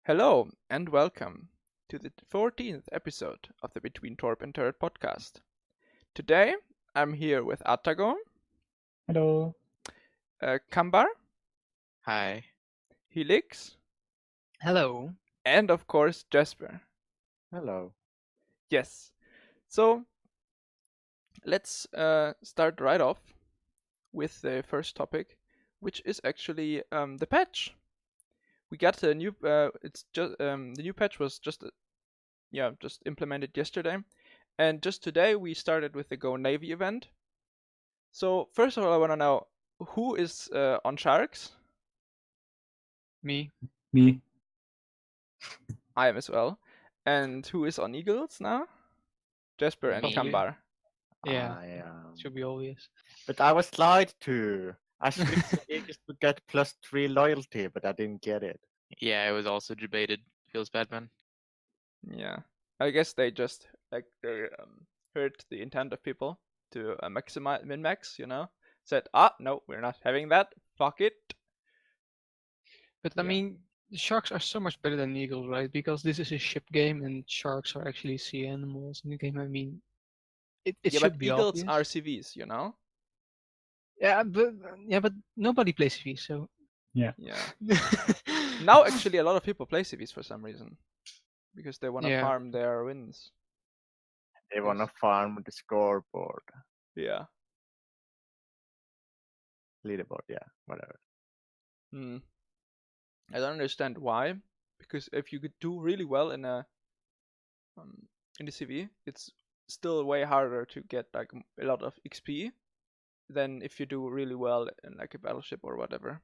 Hello and welcome to the 14th episode of the Between Torp and Turret podcast. Today I'm here with Atago, Hello. cambarr, Hi. Helix, Hello. and of course Jesper. Hello. Yes. So let's start right off with the first topic, which is actually the patch. We got a new. It's just the new patch was just implemented yesterday, and just today we started with the Go Navy event. So first of all, I want to know who is on Sharks. Me. Me. I am as well. And who is on Eagles now? Jesper and Me. cambarr. Yeah. I am. Should be obvious. But I was lied to. I switched to Eagles to get +3 loyalty, but I didn't get it. Yeah, I was also debated. Feels bad, man. Yeah, I guess they just heard the intent of people to maximize min-max. Said, no, we're not having that. Fuck it. But I mean, sharks are so much better than eagles, right? Because this is a ship game, and sharks are actually sea animals in the game. I mean, it yeah, should but be Eagles obvious. are CVs, Yeah, but nobody plays CV, so. Yeah. Now actually a lot of people play CVs for some reason, because they want to farm their wins. They want to farm the scoreboard. Yeah. Leaderboard, yeah, whatever. I don't understand why, because if you could do really well in the CV, it's still way harder to get like a lot of XP than if you do really well in like a battleship or whatever.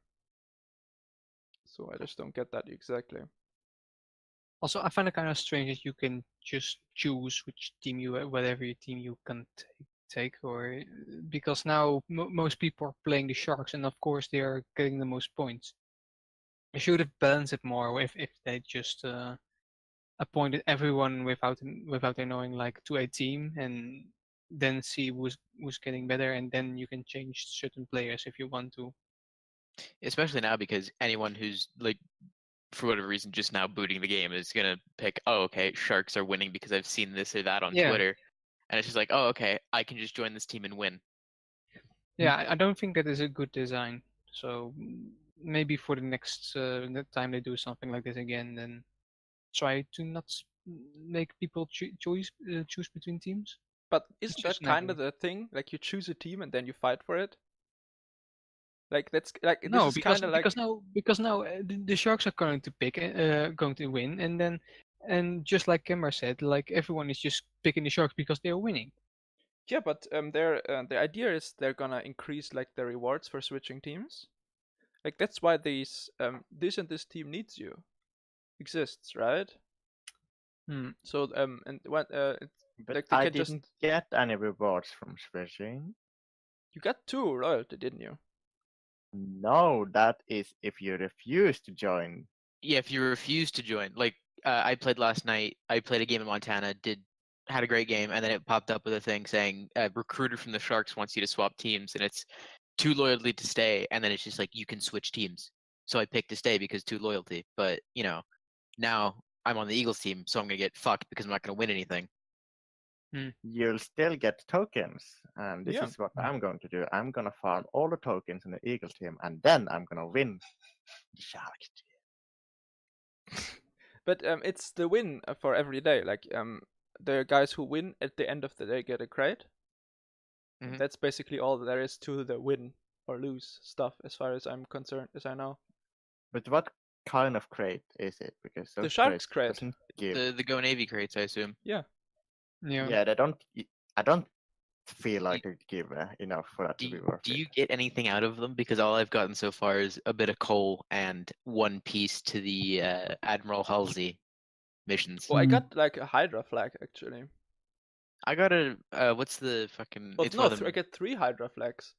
So I just don't get that exactly. Also, I find it kind of strange that you can just choose which team whatever team you can take, or because now most people are playing the Sharks, and of course they are getting the most points. They should have balanced it more if they just appointed everyone without knowing like to a team, and then see who's getting better, and then you can change certain players if you want to. Especially now because anyone who's like, for whatever reason, just now booting the game is gonna pick, oh, okay, Sharks are winning because I've seen this or that on Twitter, and it's just like, oh, okay, I can just join this team and win. Yeah, I don't think that is a good design. So maybe for the next time they do something like this again, then try to not make people choose between teams. But isn't that kind of the thing? Like you choose a team and then you fight for it. Like that's like no, this is kind of like because now the Sharks are going to pick, going to win, and just like cambarr said, like everyone is just picking the Sharks because they are winning. Yeah, but the idea is they're gonna increase like the rewards for switching teams. Like that's why this and this team needs you exists, right? So and what but like I didn't get any rewards from switching. You got 2 loyalty, didn't you? No, that is if you refuse to join. Yeah, if you refuse to join. Like I played last night. I played a game in Montana. Had a great game, and then it popped up with a thing saying a recruiter from the Sharks wants you to swap teams, and it's 2 loyalty to stay, and then it's just like you can switch teams. So I picked to stay because 2 loyalty, but now I'm on the Eagles team, so I'm gonna get fucked because I'm not gonna win anything. You'll still get tokens, and this is what I'm going to do. I'm gonna farm all the tokens in the Eagle team, and then I'm gonna win the Shark team. But it's the win for every day. Like the guys who win at the end of the day get a crate. That's basically all there is to the win or lose stuff, as far as I'm concerned, as I know. But what kind of crate is it? Because the Sharks crate, the Go Navy crates, I assume. Yeah. They don't. I don't feel like they give enough for that to be worth it. Do you get anything out of them? Because all I've gotten so far is a bit of coal and 1 piece to the Admiral Halsey missions. Well, I got like a Hydra flag actually. I got a what's the fucking? Well, no, I get 3 Hydra flags,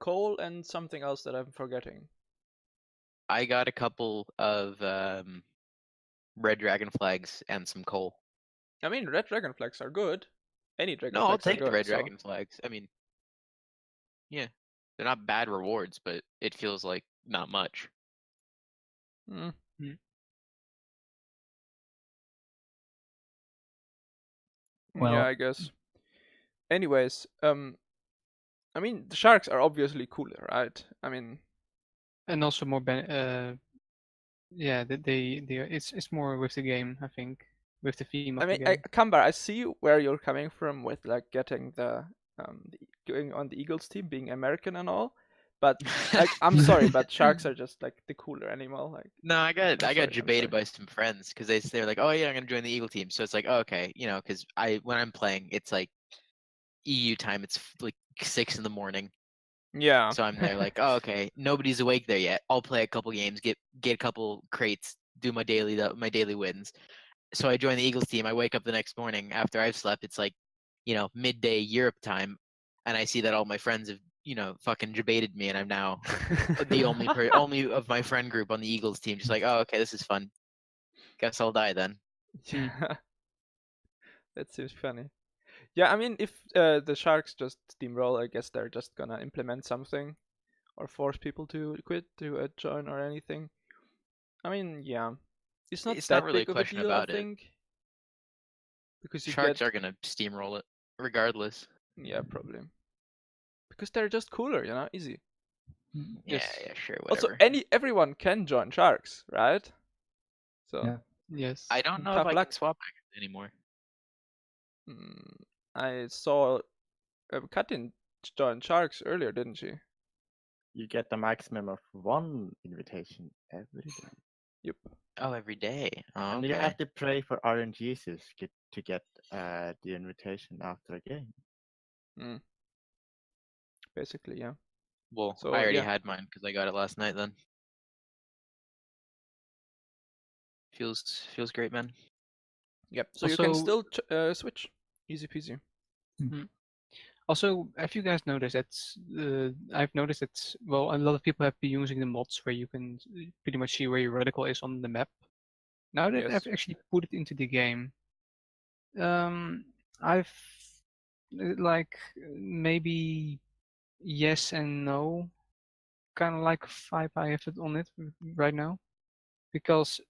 coal and something else that I'm forgetting. I got a couple of red dragon flags and some coal. I mean, red dragon flags are good. Any dragon flags. No, I'll take the red dragon flags. I mean, yeah, they're not bad rewards, but it feels like not much. Well, yeah, I guess. Anyways, I mean, the sharks are obviously cooler, right? I mean, And also more yeah, it's more with the game, I think, with the theme of the game. Cambarr, I see where you're coming from with like getting going on the Eagles team, being American and all. But like, I'm sorry, but sharks are just like the cooler animal. Like, No, I got I'm sorry. debated by some friends because they're like, oh yeah, I'm gonna join the Eagle team. So it's like, oh, okay, because when I'm playing, it's like EU time. It's like 6 a.m. Yeah. So I'm there like, oh, okay, nobody's awake there yet. I'll play a couple games, get a couple crates, do my daily wins. So I join the Eagles team. I wake up the next morning after I've slept. It's like, midday Europe time, and I see that all my friends have, fucking debated me, and I'm now the only of my friend group on the Eagles team. Just like, oh, okay, this is fun. Guess I'll die then. Yeah. That seems funny. Yeah, I mean, if the sharks just steamroll, I guess they're just gonna implement something or force people to quit to join or anything. I mean, yeah, it's not that really big a of a question deal, I about it. think. Because Sharks are gonna steamroll it regardless. Yeah, probably. Because they're just cooler, easy. Yeah, sure, whatever. Also, everyone can join sharks, right? So yeah. Yes. I don't know if I can swap anymore. I saw Katin join sharks earlier, didn't she? You get a maximum of 1 invitation every day. Yep. Oh, every day. Oh, and you have to pray for RNGs to get the invitation after a game. Basically, yeah. Well, so, I already had mine because I got it last night. Then feels great, man. Yep. So also, you can still switch, easy peasy. Mm-hmm. Also, have you guys noticed that I've noticed that a lot of people have been using the mods where you can pretty much see where your reticle is on the map. Now that I've actually put it into the game, I've like maybe yes and no, kind of like vibe I have it on it right now, because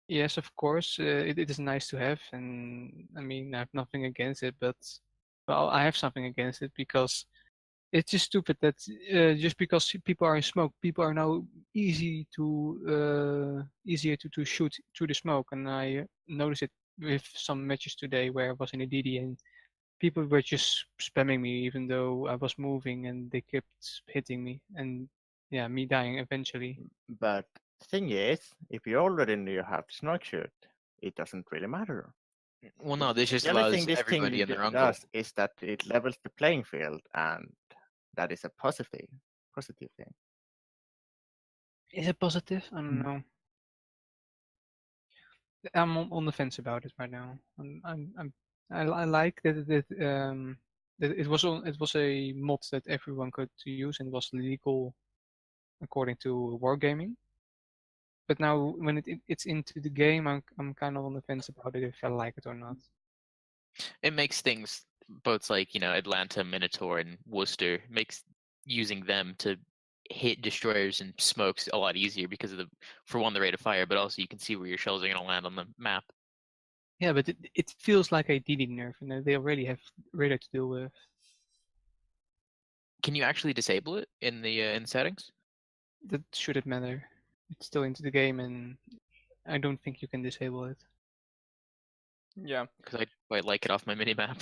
yes, of course, it is nice to have, and I mean I have nothing against it, but well, I have something against it because it's just stupid that just because people are in smoke, people are now easier to shoot through the smoke, and I noticed it with some matches today where I was in a DD and people were just spamming me even though I was moving and they kept hitting me and yeah, me dying eventually. But the thing is, if you already knew how to smoke shoot, it doesn't really matter. Well, no, this just allows everybody in their own goal. Is that it levels the playing field, and that is a positive thing. Is it positive? I don't know. I'm on the fence about it right now. I like that it was a mod that everyone could use and was legal according to wargaming. But now when it's into the game, I'm kind of on the fence about it if I like it or not. It makes things both like Atlanta, Minotaur, and Worcester makes using them to hit destroyers and smokes a lot easier because of for one, the rate of fire, but also you can see where your shells are going to land on the map. Yeah, but it feels like a DD nerf, and they already have radar to deal with. Can you actually disable it in the in settings? That shouldn't matter. It's still into the game, and I don't think you can disable it. Yeah, because I quite like it off my minimap.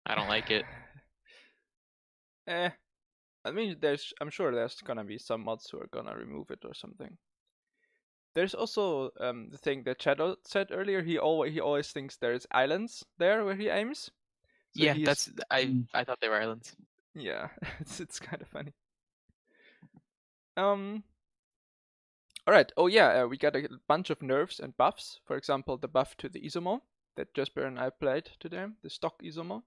I don't like it. I mean, I'm sure there's gonna be some mods who are gonna remove it or something. There's also the thing that Shadow said earlier. He always thinks there's islands there where he aims. So yeah, I thought they were islands. Yeah, it's kind of funny. All right. Oh yeah, we got a bunch of nerfs and buffs. For example, the buff to the Isomo that Jesper and I played today, the stock Isomo.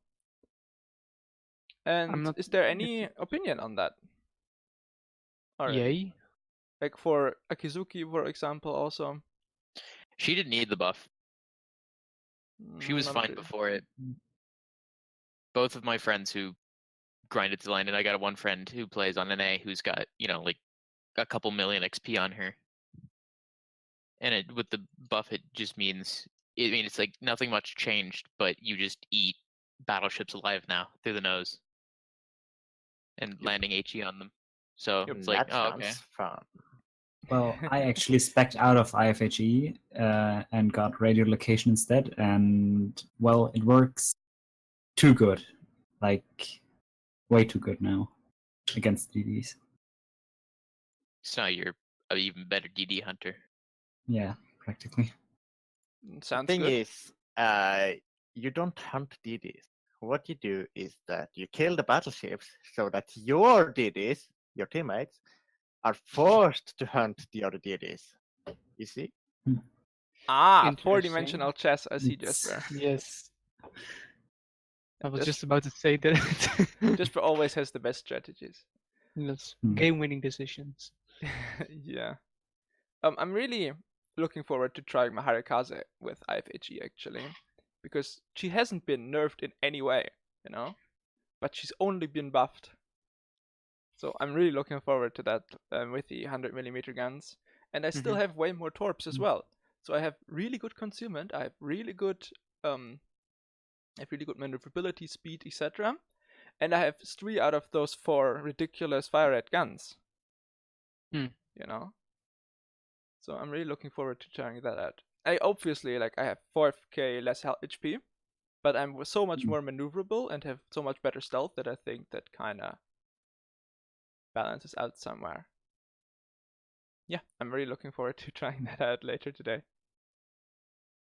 And is there any opinion on that? Yay. Like for Akizuki, for example, also. She didn't need the buff. She was fine before it. Both of my friends who grinded to line, and I got one friend who plays on NA who's got, like a couple million XP on her. And with the buff, it just means, it's like nothing much changed, but you just eat battleships alive now through the nose and landing HE on them. So it's like, that oh, sounds okay. fun. Well, I actually spec'd out of IFHE and got radio location instead, and well, it works too good, like way too good now against DDs. So now you're an even better DD hunter. Yeah, practically. Sounds The thing good. is, you don't hunt DDs. What you do is that you kill the battleships so that your DDs, your teammates, are forced to hunt the other DDs. You see? Ah, Interesting. 4-dimensional chess. I see, It's- Jesper. Yes. I was Jes- just about to say that. Jesper always has the best strategies. Yes. Hmm. Game-winning decisions. Yeah. I'm really looking forward to trying Maharikaze with IFHE actually, because she hasn't been nerfed in any way, you know, but she's only been buffed. So I'm really looking forward to that with the 100mm guns, and I still have way more Torps as well. So I have really good concealment. I have really good maneuverability, speed, etc. And I have 3 out of those 4 ridiculous fire rate guns. You know. So I'm really looking forward to trying that out. I obviously I have 4k less HP, but I'm so much more maneuverable and have so much better stealth that I think that kinda balances out somewhere. Yeah, I'm really looking forward to trying that out later today.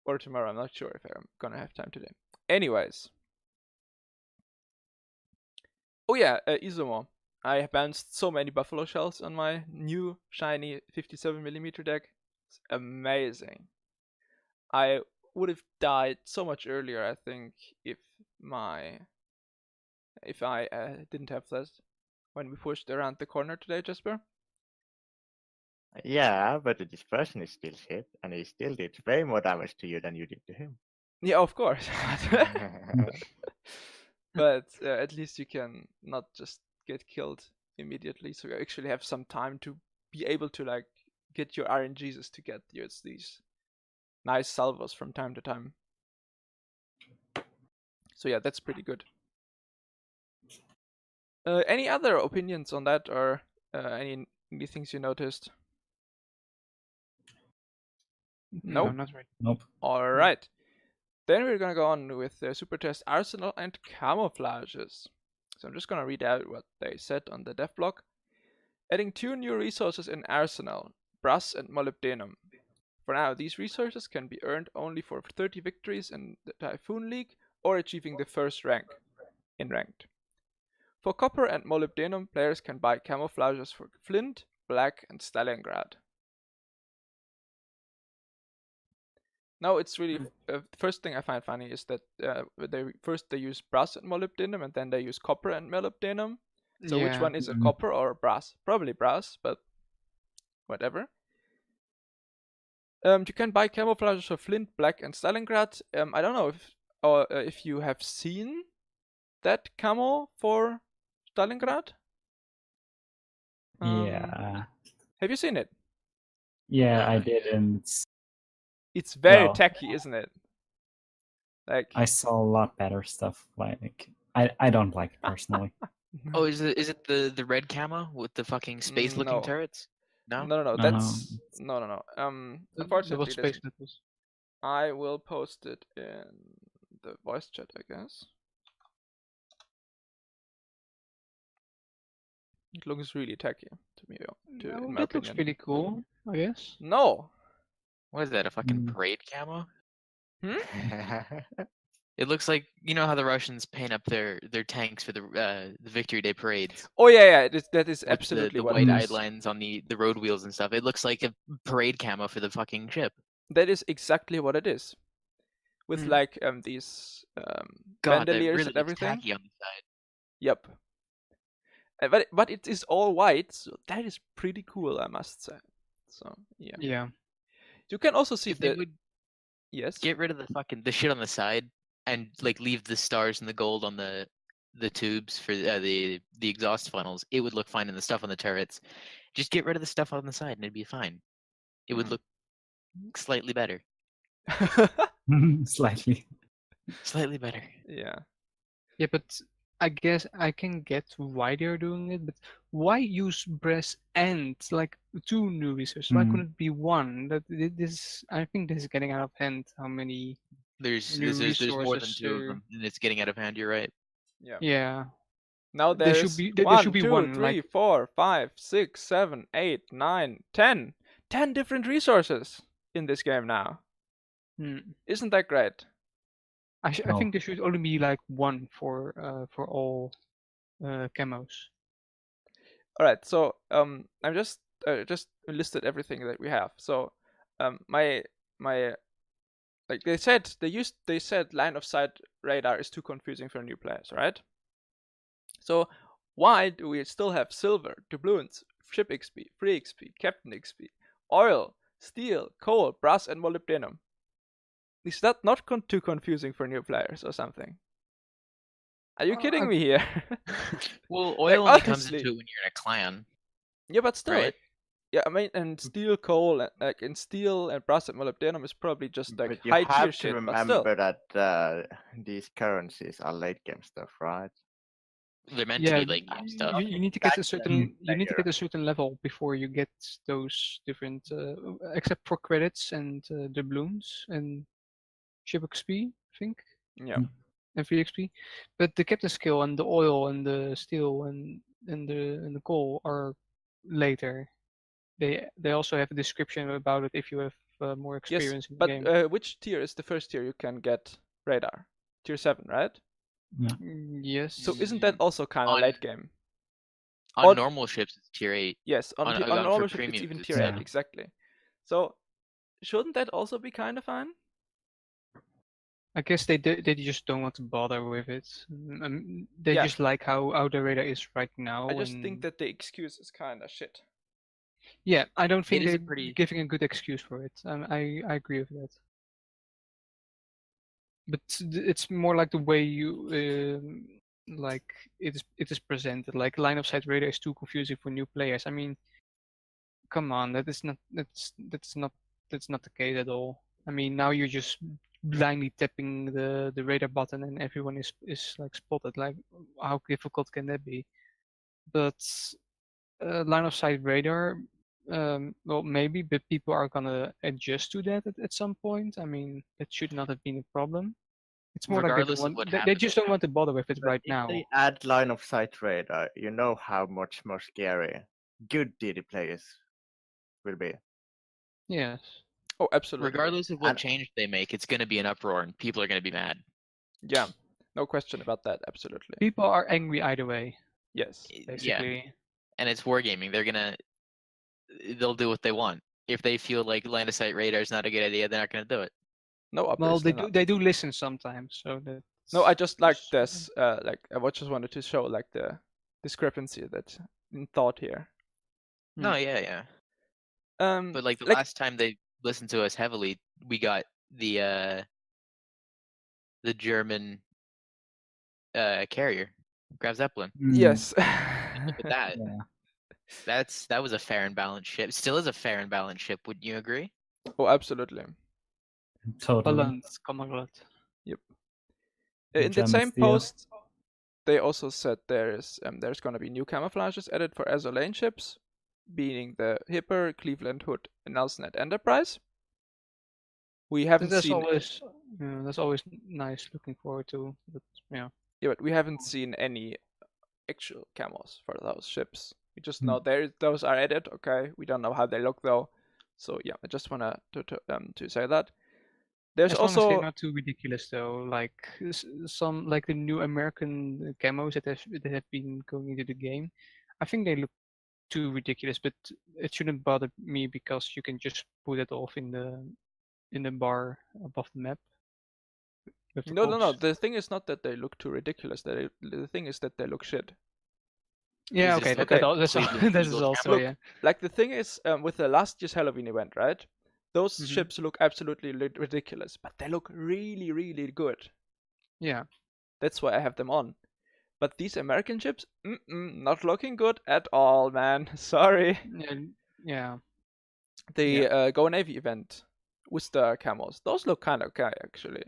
Or tomorrow, I'm not sure if I'm gonna have time today. Anyways. Oh yeah, Izumo. I have bounced so many buffalo shells on my new shiny 57mm deck. It's amazing. I would have died so much earlier, I think, if I didn't have that when we pushed around the corner today, Jesper. Yeah, but the dispersion is still shit, and he still did way more damage to you than you did to him. Yeah, of course. But at least you can not just get killed immediately, so you actually have some time to be able to get your RNGs to get these nice salvos from time to time. So yeah, that's pretty good. Any other opinions on that, or any things you noticed? No, Nope. not right. Nope. All right. Then we're gonna go on with the super test arsenal and camouflages. So I'm just gonna read out what they said on the dev blog. Adding 2 new resources in arsenal, brass and molybdenum. For now, these resources can be earned only for 30 victories in the Typhoon League or achieving the first rank in ranked. For copper and molybdenum, players can buy camouflages for flint, black, and Stalingrad. Now it's really the first thing I find funny is that they use brass and molybdenum, and then they use copper and molybdenum. So which one is it, copper or brass? Probably brass, but whatever. You can buy camouflages for flint, black, and Stalingrad. I don't know if you have seen that camo for Stalingrad. Yeah. Have you seen it? Yeah, I did, and It's very Well, tacky, isn't it? I saw a lot better stuff. I don't like it personally. Oh, is it the red camo with the fucking space looking No. turrets? No? No. That's no. Unfortunately, Space nipples. I will post it in the voice chat, I guess. It looks really tacky to me, in my That looks opinion. pretty cool, I guess. No. What is that? A fucking parade camo? Hmm? It looks like, you know how the Russians paint up their tanks for the Victory Day parades. Oh yeah. That is With absolutely the what white it eye is. lines on the road wheels and stuff. It looks like a parade camo for the fucking ship. That is exactly what it is. With these God, that bandoliers really and looks everything. tacky on the side. Yep. But it is all white, so that is pretty cool, I must say. So yeah. Yeah. You can also see If they that. would Yes. get rid of the shit on the side and leave the stars and the gold on the tubes for the exhaust funnels, it would look fine, and the stuff on the turrets. Just get rid of the stuff on the side and it'd be fine. It would look slightly better. Slightly. Slightly better. Yeah. Yeah, but I guess I can get why they're doing it, but why use breast and like 2 new resources? Why couldn't it be one? I think this is getting out of hand. How many There's new more than resources 2 of them, and it's getting out of hand. You're right. Yeah. Yeah, Now there should there's be there 1, should be 2, one 3, like 4, 5, 6, 7, 8, 9, 10. 10 different resources in this game now. Isn't that great? I think there should only be like one for all camos. All right, so I'm just listed everything that we have. So my like they said line of sight radar is too confusing for new players, right? So why do we still have silver, doubloons, ship XP, free XP, captain XP, oil, steel, coal, brass, and molybdenum? Is that not too confusing for new players or something? Are you kidding me here? Well, Like, oil only comes honestly. into it when you're in a clan. Yeah, but still, Right. yeah, I mean, and steel, coal, and steel and brass and molybdenum is probably just like But you high tier have to shit. But still, remember that these currencies are late game stuff, right? They're meant Yeah, to be late game stuff. you need to get a Back certain then, level before you get those different except for credits and doubloons and ship XP, I think. yeah. And free XP. But the captain skill and the oil and the steel and the coal are later. They also have a description about it if you have more Yes, experience in the but game. which tier is the first tier you can get radar? Tier 7, right? Yes. So isn't that also kind of On- late game? On normal ships, it's tier 8. Yes, on for normal ship it's premiums, even it's tier 8, 7. exactly. So shouldn't that also be kind of fine? I guess they just don't want to bother with it. They Yeah. just like how the radar is right now. I just think that the excuse is kind of shit. Yeah, I don't think is a they're pretty- giving a good excuse for it. I agree with that. But it's more like the way you like it is presented. Like line of sight radar is too confusing for new players. I mean, come on, that's not the case at all. I mean, now you're just blindly tapping the radar button and everyone is like spotted. Like, how difficult can that be? But line of sight radar, well, maybe, but people are gonna adjust to that at some point. I mean, that should not have been a problem. It's more Regardless of like what they happens. just don't want to bother with it But right if now. they add line of sight radar, you know how much more scary good DD players will be. Yes. Oh, absolutely. Regardless of what And- change they make, it's going to be an uproar and people are going to be mad. Yeah, no question about that. Absolutely. People are angry either way, Yes. Yeah, basically. and it's wargaming. They'll do what they want. If they feel like line of sight radar is not a good idea, they're not going to do it. No, Well, obviously not. they do listen sometimes, so that. No, I just like this. Like I just wanted to show like the discrepancy that's in thought here. No, yeah. But like the like, last time they listened to us heavily, we got the German carrier, Graf Zeppelin. Yes. Look at that. Yeah. That was a fair and balanced ship. Still is a fair and balanced ship. Would you agree? Oh, absolutely. Totally. Balance, Kamerad. Yep. The In the German same steel. post, they also said there's going to be new camouflages added for Azure Lane ships, being the Hipper, Cleveland Hood, and Nelson at Enterprise. We haven't That's seen. that's always nice. Looking forward to, but yeah. Yeah, but we haven't seen any actual camos for those ships. We just Hmm. know those are added. Okay, we don't know how they look though. So yeah, I just wanna to say that. There's As long as also they're not too ridiculous, though. Like some like the new American camos that have been going into the game. I think they look too ridiculous, but it shouldn't bother me because you can just put it off in the bar above the map. with the no. cogs. The thing is not that they look too ridiculous. The thing is that they look shit. Yeah, Is this okay, like that's Cleveland that's Eagles also camo? yeah. Like the thing is, with the last year's Halloween event, right? Those Mhm. ships look absolutely ridiculous, but they look really, really good. Yeah. That's why I have them on. But these American ships, not looking good at all, man. Sorry. Yeah. The Go Navy event with the camos, those look kind of okay, actually.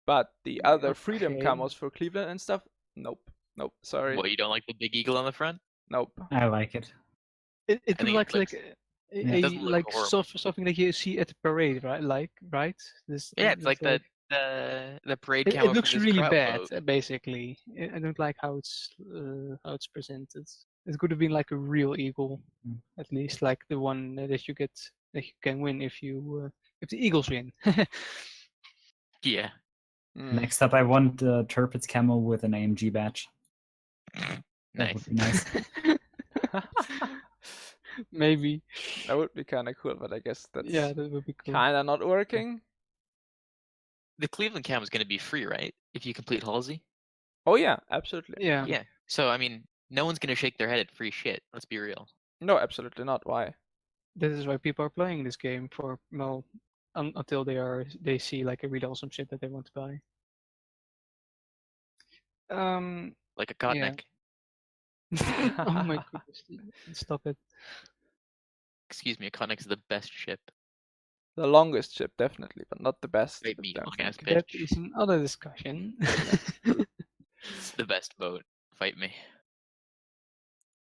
But the other Freedom Okay. camos for Cleveland and stuff, nope, sorry, What, you don't like the big eagle on the front? nope. I like it. It I think looks it like looks- Yeah. a doesn't look like horrible. something that you see at the parade, right? Right? Yeah, it's like that's the parade It camo looks from this really crowd bad, boat. basically. I don't like how it's presented. It could have been like a real eagle, Mm. at least, like the one that you can win if the Eagles win. Yeah. Mm. Next up, I want Turpit's camo with an AMG badge. That would Nice. be nice. Maybe. That would be kind of cool, but I guess that's Yeah, that would be cool. kind of not working. The Cleveland cam is going to be free, right? If you complete Halsey. Oh yeah, absolutely. Yeah. Yeah. So I mean, no one's going to shake their head at free shit. Let's be real. No, absolutely not. Why? That is why people are playing this game for until they see like a really awesome shit that they want to buy. Like a Yeah. Kotnik. Oh my goodness! Stop it. Excuse me, a Kotnik's the best ship. The longest ship, definitely, but not the best. Fight I me, don't long ass think. That bitch. is another discussion. It's the best boat. Fight me.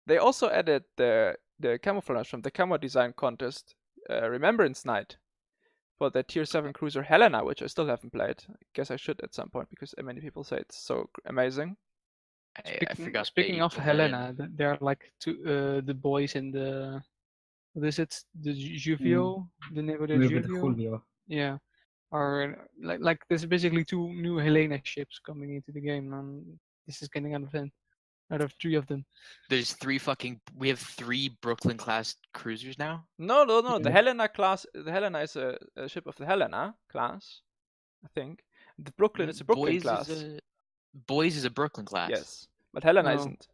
They also added the camouflage from the camo design contest, Remembrance Night, for the Tier 7 cruiser Helena, which I still haven't played. I guess I should at some point because many people say it's so amazing. I forgot. Speaking they of put that in. Helena, there are like the boys in the what is it? The Juvio, the name of the With Juvio. Julio. Yeah, are like there's basically 2 new Helena ships coming into the game, and this is getting out of hand. Out of 3 of them. There's we have 3 Brooklyn class cruisers now. No. The Yeah. Helena class. The Helena is a ship of the Helena class, I think. The Brooklyn is a Brooklyn class. Boys is a Brooklyn class. Yes, but Helena No. isn't.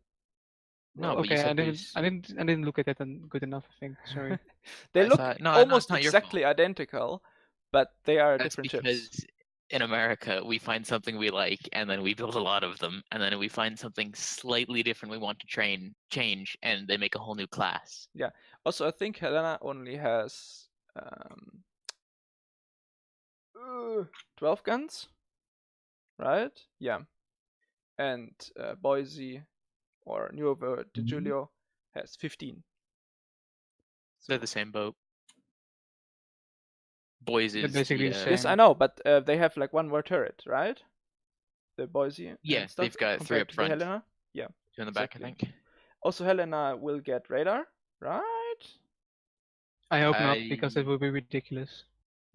No, but you Okay, said I didn't look at that good enough. I think. Sorry. They I look thought- no, almost it's not your exactly identical, but they are That's different because ships. in America we find something we like and then we build a lot of them, and then we find something slightly different we want to change, and they make a whole new class. Yeah. Also, I think Helena only has 12 guns, right? Yeah. And Boise or Nuovo de Mhm. Julio has 15. They're the same boat. Boys They're is basically the Yes, same. I know, but they have like one more turret, right? The Boise. and Yeah, stuff, they've got 3 compared up to the front, Helena. 2 in the back, exactly. I think. Also, Helena will get radar, right? I hope not, because I- it would be ridiculous.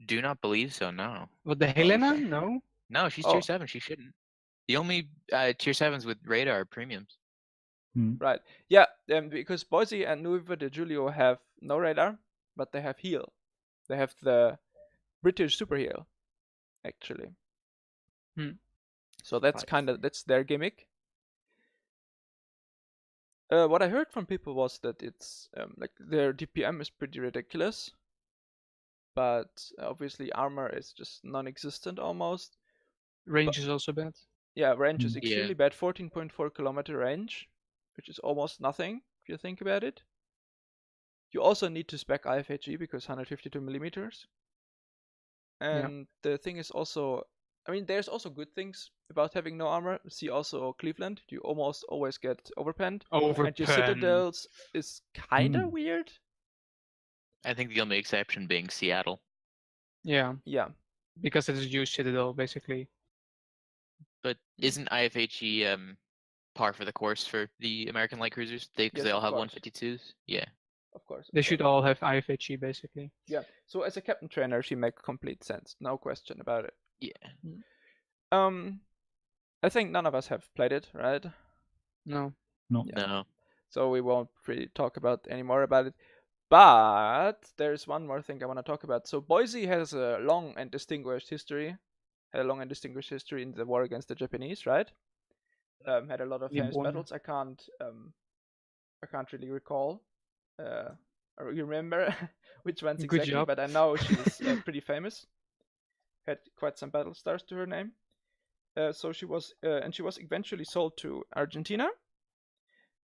Do not believe so. No, But the Helena, okay. no. no, she's Oh. tier 7. She shouldn't. The only tier 7s with radar are premiums. Right. Yeah, because Boise and Nuovo de Julio have no radar, but they have heal. They have the British super heal, actually. So that's that's their gimmick. What I heard from people was that it's like their DPM is pretty ridiculous, but obviously armor is just non-existent almost. Range is also bad. Yeah, range is Yeah. extremely bad, 14.4 kilometer range, which is almost nothing if you think about it. You also need to spec IFHE because 152 millimeters. And the thing is also, I mean, there's also good things about having no armor. See also Cleveland, you almost always get overpenned. And your citadels is kinda weird. I think the only exception being Seattle. Yeah, Yeah. because it is used Citadel basically. But isn't IFHE par for the course for the American light cruisers? Because Yes, they all of have course. 152s. Yeah. Of course. They should all have IFHE basically. Yeah. So as a captain trainer, she makes complete sense. No question about it. Yeah. I think none of us have played it, right? No. Yeah. No. So we won't really talk about any more about it. But there's one more thing I want to talk about. So Boise has a long and distinguished history. Had a long and distinguished history in the war against the Japanese, right? Had a lot of famous battles. I can't really recall. Or remember which ones Good exactly, job. but I know she's pretty famous. Had quite some battle stars to her name. So she was, and she was eventually sold to Argentina,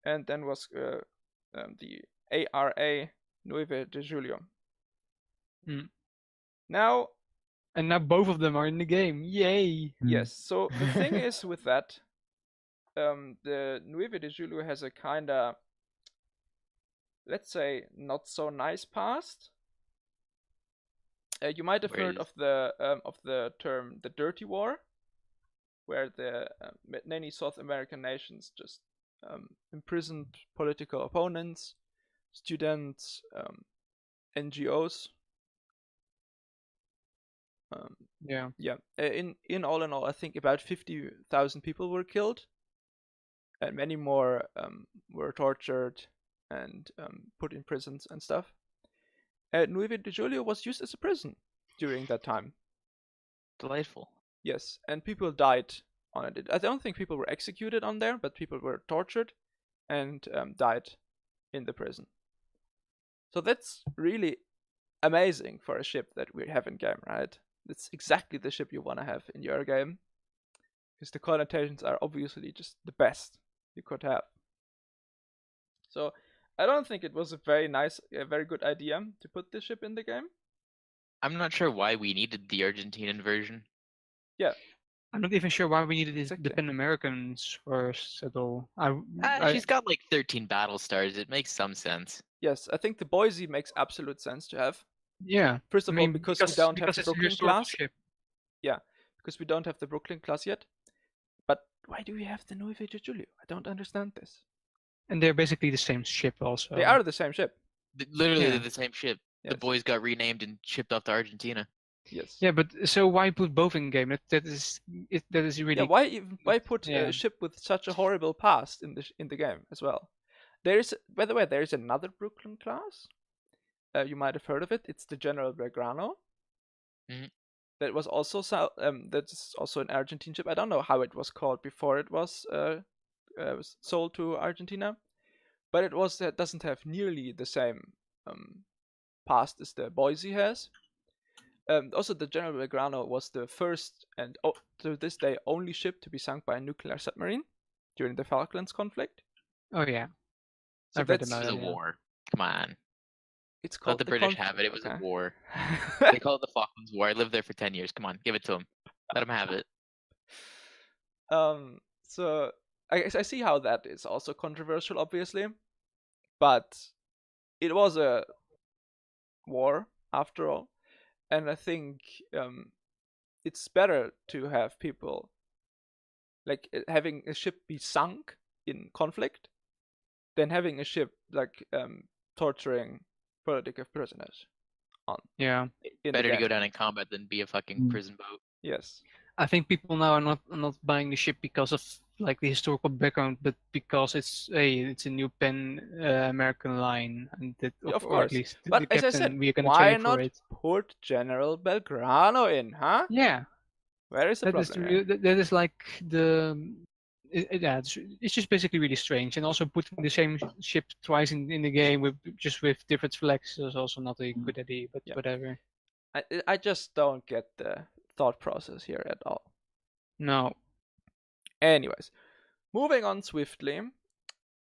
and then was the ARA Nueve de Julio. Now, And now both of them are in the game. Yay! Yes. So the thing is with that, the Nueve de Julio has a kinda, let's say, not so nice past. You might have heard of the term the Dirty War, where the many South American nations just imprisoned political opponents, students, NGOs. Yeah. In all, I think about 50,000 people were killed, and many more were tortured and put in prisons and stuff. Nueve de Julio was used as a prison during that time. Delightful. Yes, and people died on it. I don't think people were executed on there, but people were tortured and died in the prison. So that's really amazing for a ship that we have in game, right? It's exactly the ship you want to have in your game, because the connotations are obviously just the best you could have. So I don't think it was a very good idea to put this ship in the game. I'm not sure why we needed the Argentinian version. Yeah. I'm not even sure why we needed Exactly. the Pan Americans first at all. She's got like 13 battle stars. It makes some sense. Yes, I think the Boise makes absolute sense to have. Yeah. First of all, because we don't have the it's a Brooklyn historical class. ship. Yeah, because we don't have the Brooklyn class yet. But why do we have the Nueve de Julio? I don't understand this. And they're basically the same ship also. They are the same ship. Literally, Yeah. they're the same ship. Yes. The boys got renamed and shipped off to Argentina. Yes. Yeah, but so why put both in game? That is really. Yeah, why put Yeah. a ship with such a horrible past in the game as well? By the way, there is another Brooklyn class. You might have heard of it. It's the General Belgrano. Mhm. That was also that's also an Argentine ship. I don't know how it was called before it was sold to Argentina, but it doesn't have nearly the same past as the Boise has. Also, the General Belgrano was the first and to this day only ship to be sunk by a nuclear submarine during the Falklands conflict. Oh yeah. So I've read that's about It was it, a yeah. war. Come on. it's Let called the British have it. It was okay. a war. They call it the Falklands War. I lived there for 10 years. Come on, give it to them. Let them have it. So I see how that is also controversial, obviously, but it was a war after all, and I think it's better to have people like having a ship be sunk in conflict than having a ship like torturing political prisoners on. Yeah. Better to go down in combat than be a fucking prison boat. Yes. I think people now are not buying the ship because of like the historical background, but because it's a new Pan American line, and that, Yeah, of or course. at least But the as I captain, said, we are gonna why train not for it. put General Belgrano in, huh? Yeah. Where is the That is problem? here? that is like yeah, it's just basically really strange, and also putting the same ship twice in the game with different flags is also not a good idea. But Yeah. whatever. I just don't get the thought process here at all. No. Anyways, moving on swiftly,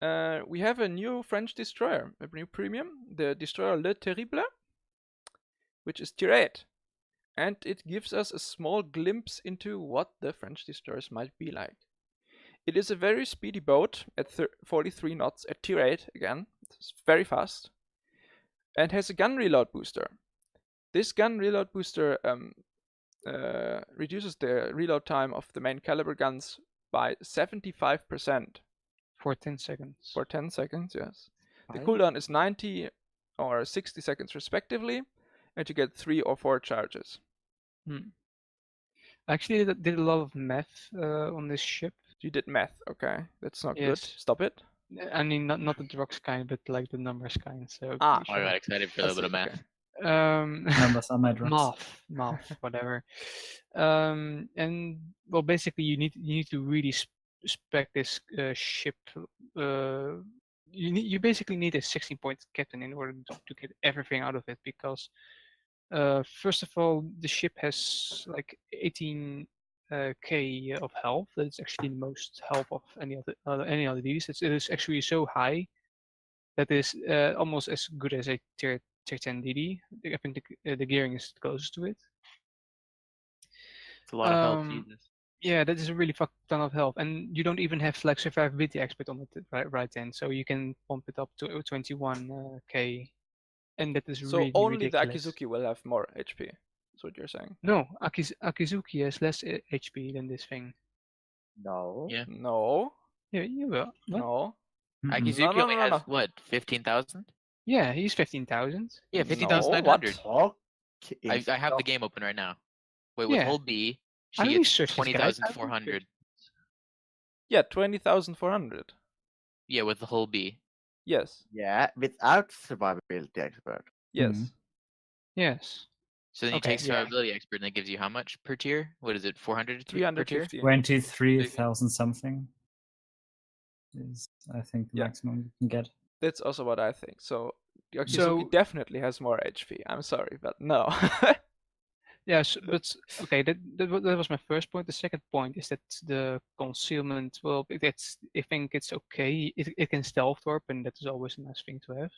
we have a new French destroyer, a new premium, the destroyer Le Terrible, which is tier 8. And it gives us a small glimpse into what the French destroyers might be like. It is a very speedy boat at 43 knots at tier 8 again. It's very fast. And has a gun reload booster. This gun reload booster reduces the reload time of the main caliber guns by 75%. For 10 seconds. For 10 seconds, yes. The Right. cooldown is 90 or 60 seconds respectively, and you get 3 or 4 charges. Actually, did a lot of math on this ship. You did math, okay. That's not good. Yes. Stop it. I mean, not the drugs kind, but like the numbers kind. So Ah, I got excited for a I little bit see, of math. okay. Numbers are my drugs. math, whatever. And well, basically, you need to really spec this ship. You basically need a 16-point captain in order to get everything out of it, because first of all, the ship has like 18 k of health. That's actually the most health of any other these. It is actually so high that is almost as good as a tier 10 DD. I think the gearing is closest to it. It's a lot of help. Um, Jesus. Yeah, that is a really fuck ton of health, and you don't even have like survivability expert on it right then, so you can pump it up to 21k, and that is So really only the ridiculous. Akizuki will have more HP. That's what you're saying. No, Akizuki has less HP than this thing. No. Yeah. No. Yeah, you will. What? No. Mm-mm. Akizuki No, only no, has no. what, 15,000? Yeah, he's 15,000. Yeah, No, 15,900. Talk I have the instead game open right now. Wait, with Yeah. hold B, I she gets researched this, guys. 20,400. Yeah, 20,400. Yeah, with the whole B. Yes. Yeah, without survivability expert. Yes. Mhm. Yes. So then you Okay, take yeah. survivability expert, and that gives you how much per tier? What is it, 400 per tier? 350. 23,000 something is, I think, the Yeah. maximum you can get. That's also what I think. So the Akizuki So- definitely has more HP. I'm sorry, but no. Yes, but okay, that was my first point. The second point is that the concealment, well, I think it's okay. It can stealth Torp, and that is always a nice thing to have.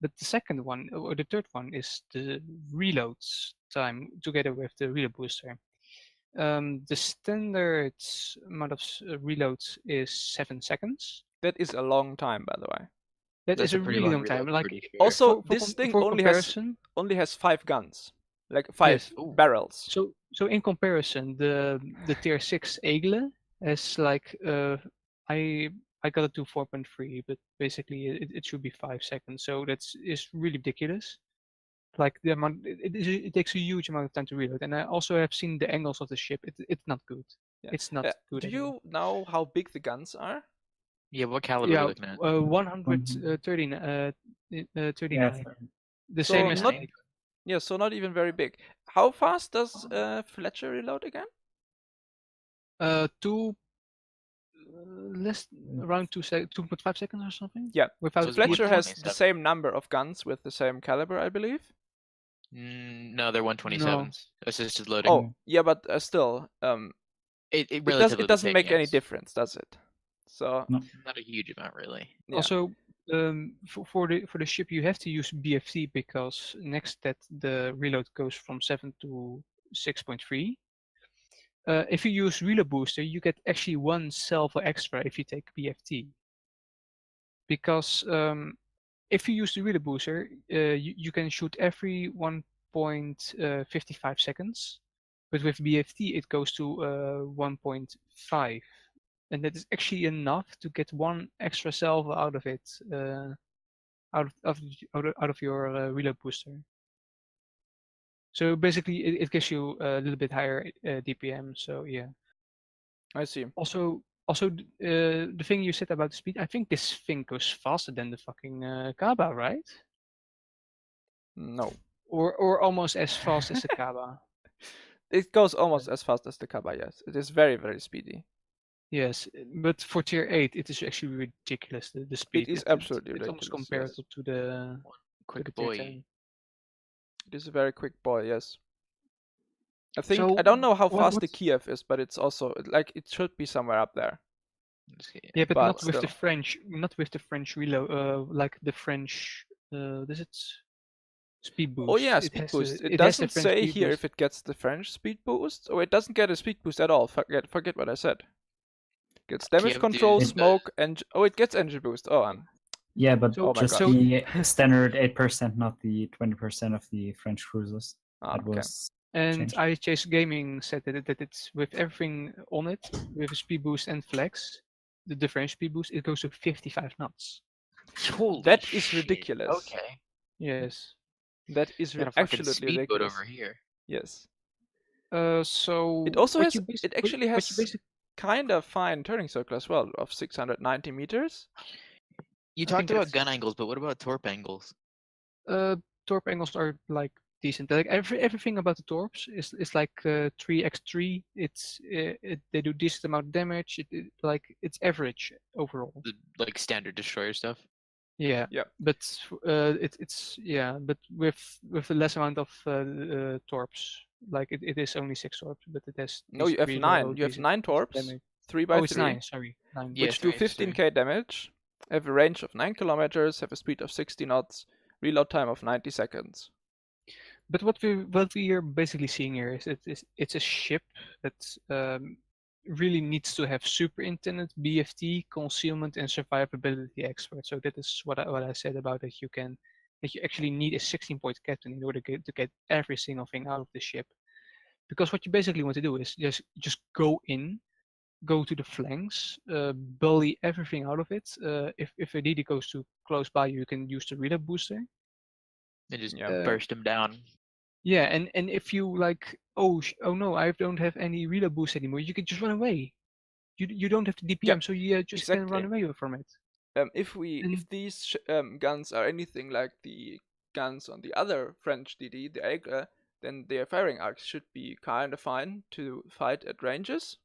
But the second one, or the third one, is the reloads time together with the reload booster. The standard amount of reloads is 7 seconds. That is a long time, by the way. That That's is a pretty really long long time. reload, Like pretty sure. Also, for this thing for only comparison, has 5 guns, like 5 Yes. Ooh. barrels. So in comparison, the tier 6 Eagle has like I got it to 4.3, but basically it should be 5 seconds. So is really ridiculous. Like the amount it takes a huge amount of time to reload, and I also have seen the angles of the ship. It's not good. Yeah. It's not good. Do at all. you know how big the guns are? Yeah, what caliber are you looking at? 139. Yeah, 39. The So same as not- an Eagle. Yeah, so not even very big. How fast does Fletcher reload again? Two less around 2.5 seconds or something. Yeah. Without So it's Fletcher has 127. the same number of guns with the same caliber, I believe. No, they're 127s. Assisted loading. Oh, yeah, but still, it it relatively the doesn't same, make any yes. difference, does it? So Not a huge amount, really. yeah. Also, for the ship you have to use BFT because next that the reload goes from 7 to 6.3. If you use reload booster, you get actually 1 salvo extra if you take BFT. Because if you use the reload booster, you can shoot every 1.55 seconds, but with BFT it goes to 1.5. And that is actually enough to get 1 extra salvo out of it, out of your reload booster. So basically, it gives you a little bit higher DPM. So yeah. I see. Also, the thing you said about the speed, I think this thing goes faster than the fucking Kaba, right? No. Or almost as fast as the Kaba. It goes almost as fast as the Kaba, yes. It is very, very speedy. Yes, but for tier 8, it is actually ridiculous. The speed. is absolutely It's almost ridiculous, yes. comparable to the Quick tier boy. 10. It is a very quick boy, yes. I think So I don't know how fast the what's- Kiev is, but it's also like it should be somewhere up there. Yeah, but But not with the still. French. Not with the French reload. Like the French. Does it speed boost? Oh yeah, It speed has boost. the- It it has the doesn't French say speed here boost. if it gets the French speed boost. Oh, it doesn't get a speed boost at all. Forget what I said. Gets damage Kiev control, dudes, smoke, and it gets engine boost. Oh, Yeah, but So- Oh my just God. the standard 8%, not the 20% of the French cruisers. That okay. was And changed. IHS Gaming said that it's with everything on it, with a speed boost and flex, the French speed boost, it goes to 55 knots. Holy That is shit. ridiculous. Okay. Yes. That is Got a fucking absolutely speedboat ridiculous. over here. Yes. So It also what has. you basi- It what- actually what has you basic- kind of fine turning circle as well of 690 meters. You I talked think about that's- gun angles, but what about torp angles? Torp angles are like decent. Like everything about the torps is like 3x3. They do decent amount of damage. It's average overall. The like standard destroyer stuff? Yeah. Yeah. But but with a less amount of torps. Like it is only 6 torps, but it has. No, you have really 9. low You have decent 9 torps, damage. 3 by Oh, it's 3, 9. Sorry, 9. Yeah. which do 15k damage, have a range of 9 kilometers, have a speed of 60 knots, reload time of 90 seconds. But what we are basically seeing here is it's a ship that really needs to have superintendent, BFT, concealment, and survivability expert. So that is what I said about that you actually need a 16-point captain in order to get every single thing out of the ship. Because what you basically want to do is just go to the flanks, bully everything out of it. If a DD goes too close by, you can use the reload booster. And just Yeah. burst them down. Yeah, and if you like, oh no, I don't have any reload boost anymore, you can just run away. You don't have to DPM, Yeah, so you just can run exactly. away from it. If And these guns are anything like the guns on the other French DD, the Aigle, then their firing arcs should be kind of fine to fight at ranges.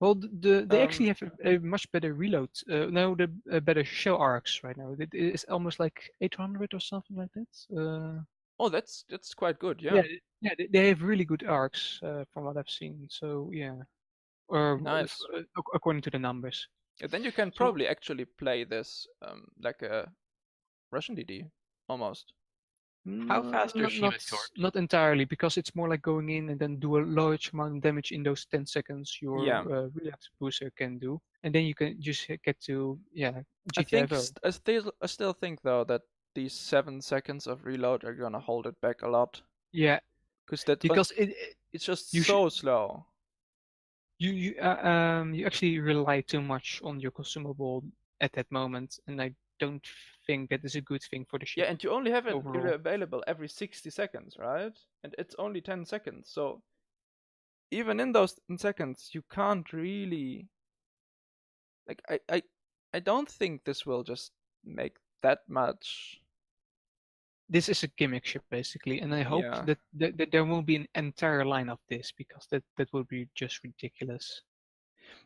well, they actually have a much better reload. No, the better shell arcs right now. It is almost like 800 or something like that. Oh, that's quite good. Yeah. Yeah, they have really good arcs from what I've seen. So yeah, or Nice. according to the numbers. And then you can probably actually play this like a Russian DD almost. How fast are Shima's torps? Not entirely, because it's more like going in and then do a large amount of damage in those 10 seconds your Yeah. relapse booster can do, and then you can just get to I still think though that these 7 seconds of reload are gonna hold it back a lot. Yeah, because it's just so slow. You actually rely too much on your consumable at that moment, and I don't think that is a good thing for the ship. Yeah, and you only have it overall. available every 60 seconds, right? And it's only 10 seconds, so even in those 10 seconds, you can't really like I don't think this will just make that much. This is a gimmick ship basically, and I hope Yeah. that there won't be an entire line of this, because that would be just ridiculous.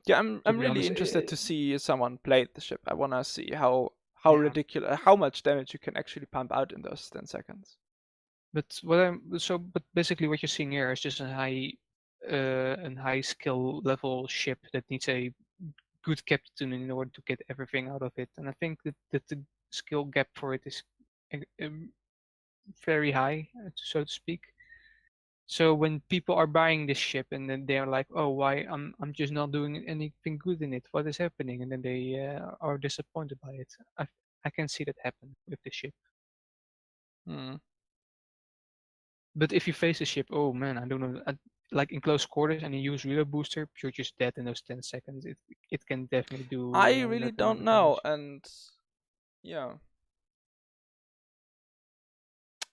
Yeah, I'm really honest, interested to see someone play the ship. I wanna see how ridiculous, how much damage you can actually pump out in those 10 seconds. But basically what you're seeing here is just a high skill level ship that needs a good captain in order to get everything out of it, and I think that the skill gap for it is very high, so to speak. So when people are buying this ship and then they're like, "Oh, why I'm just not doing anything good in it? What is happening?" and then they are disappointed by it. I can see that happen with the ship. But if you face a ship, oh man, I don't know, like in close quarters, and you use reload booster, you're just dead in those 10 seconds. It can definitely do. I really don't know, and yeah,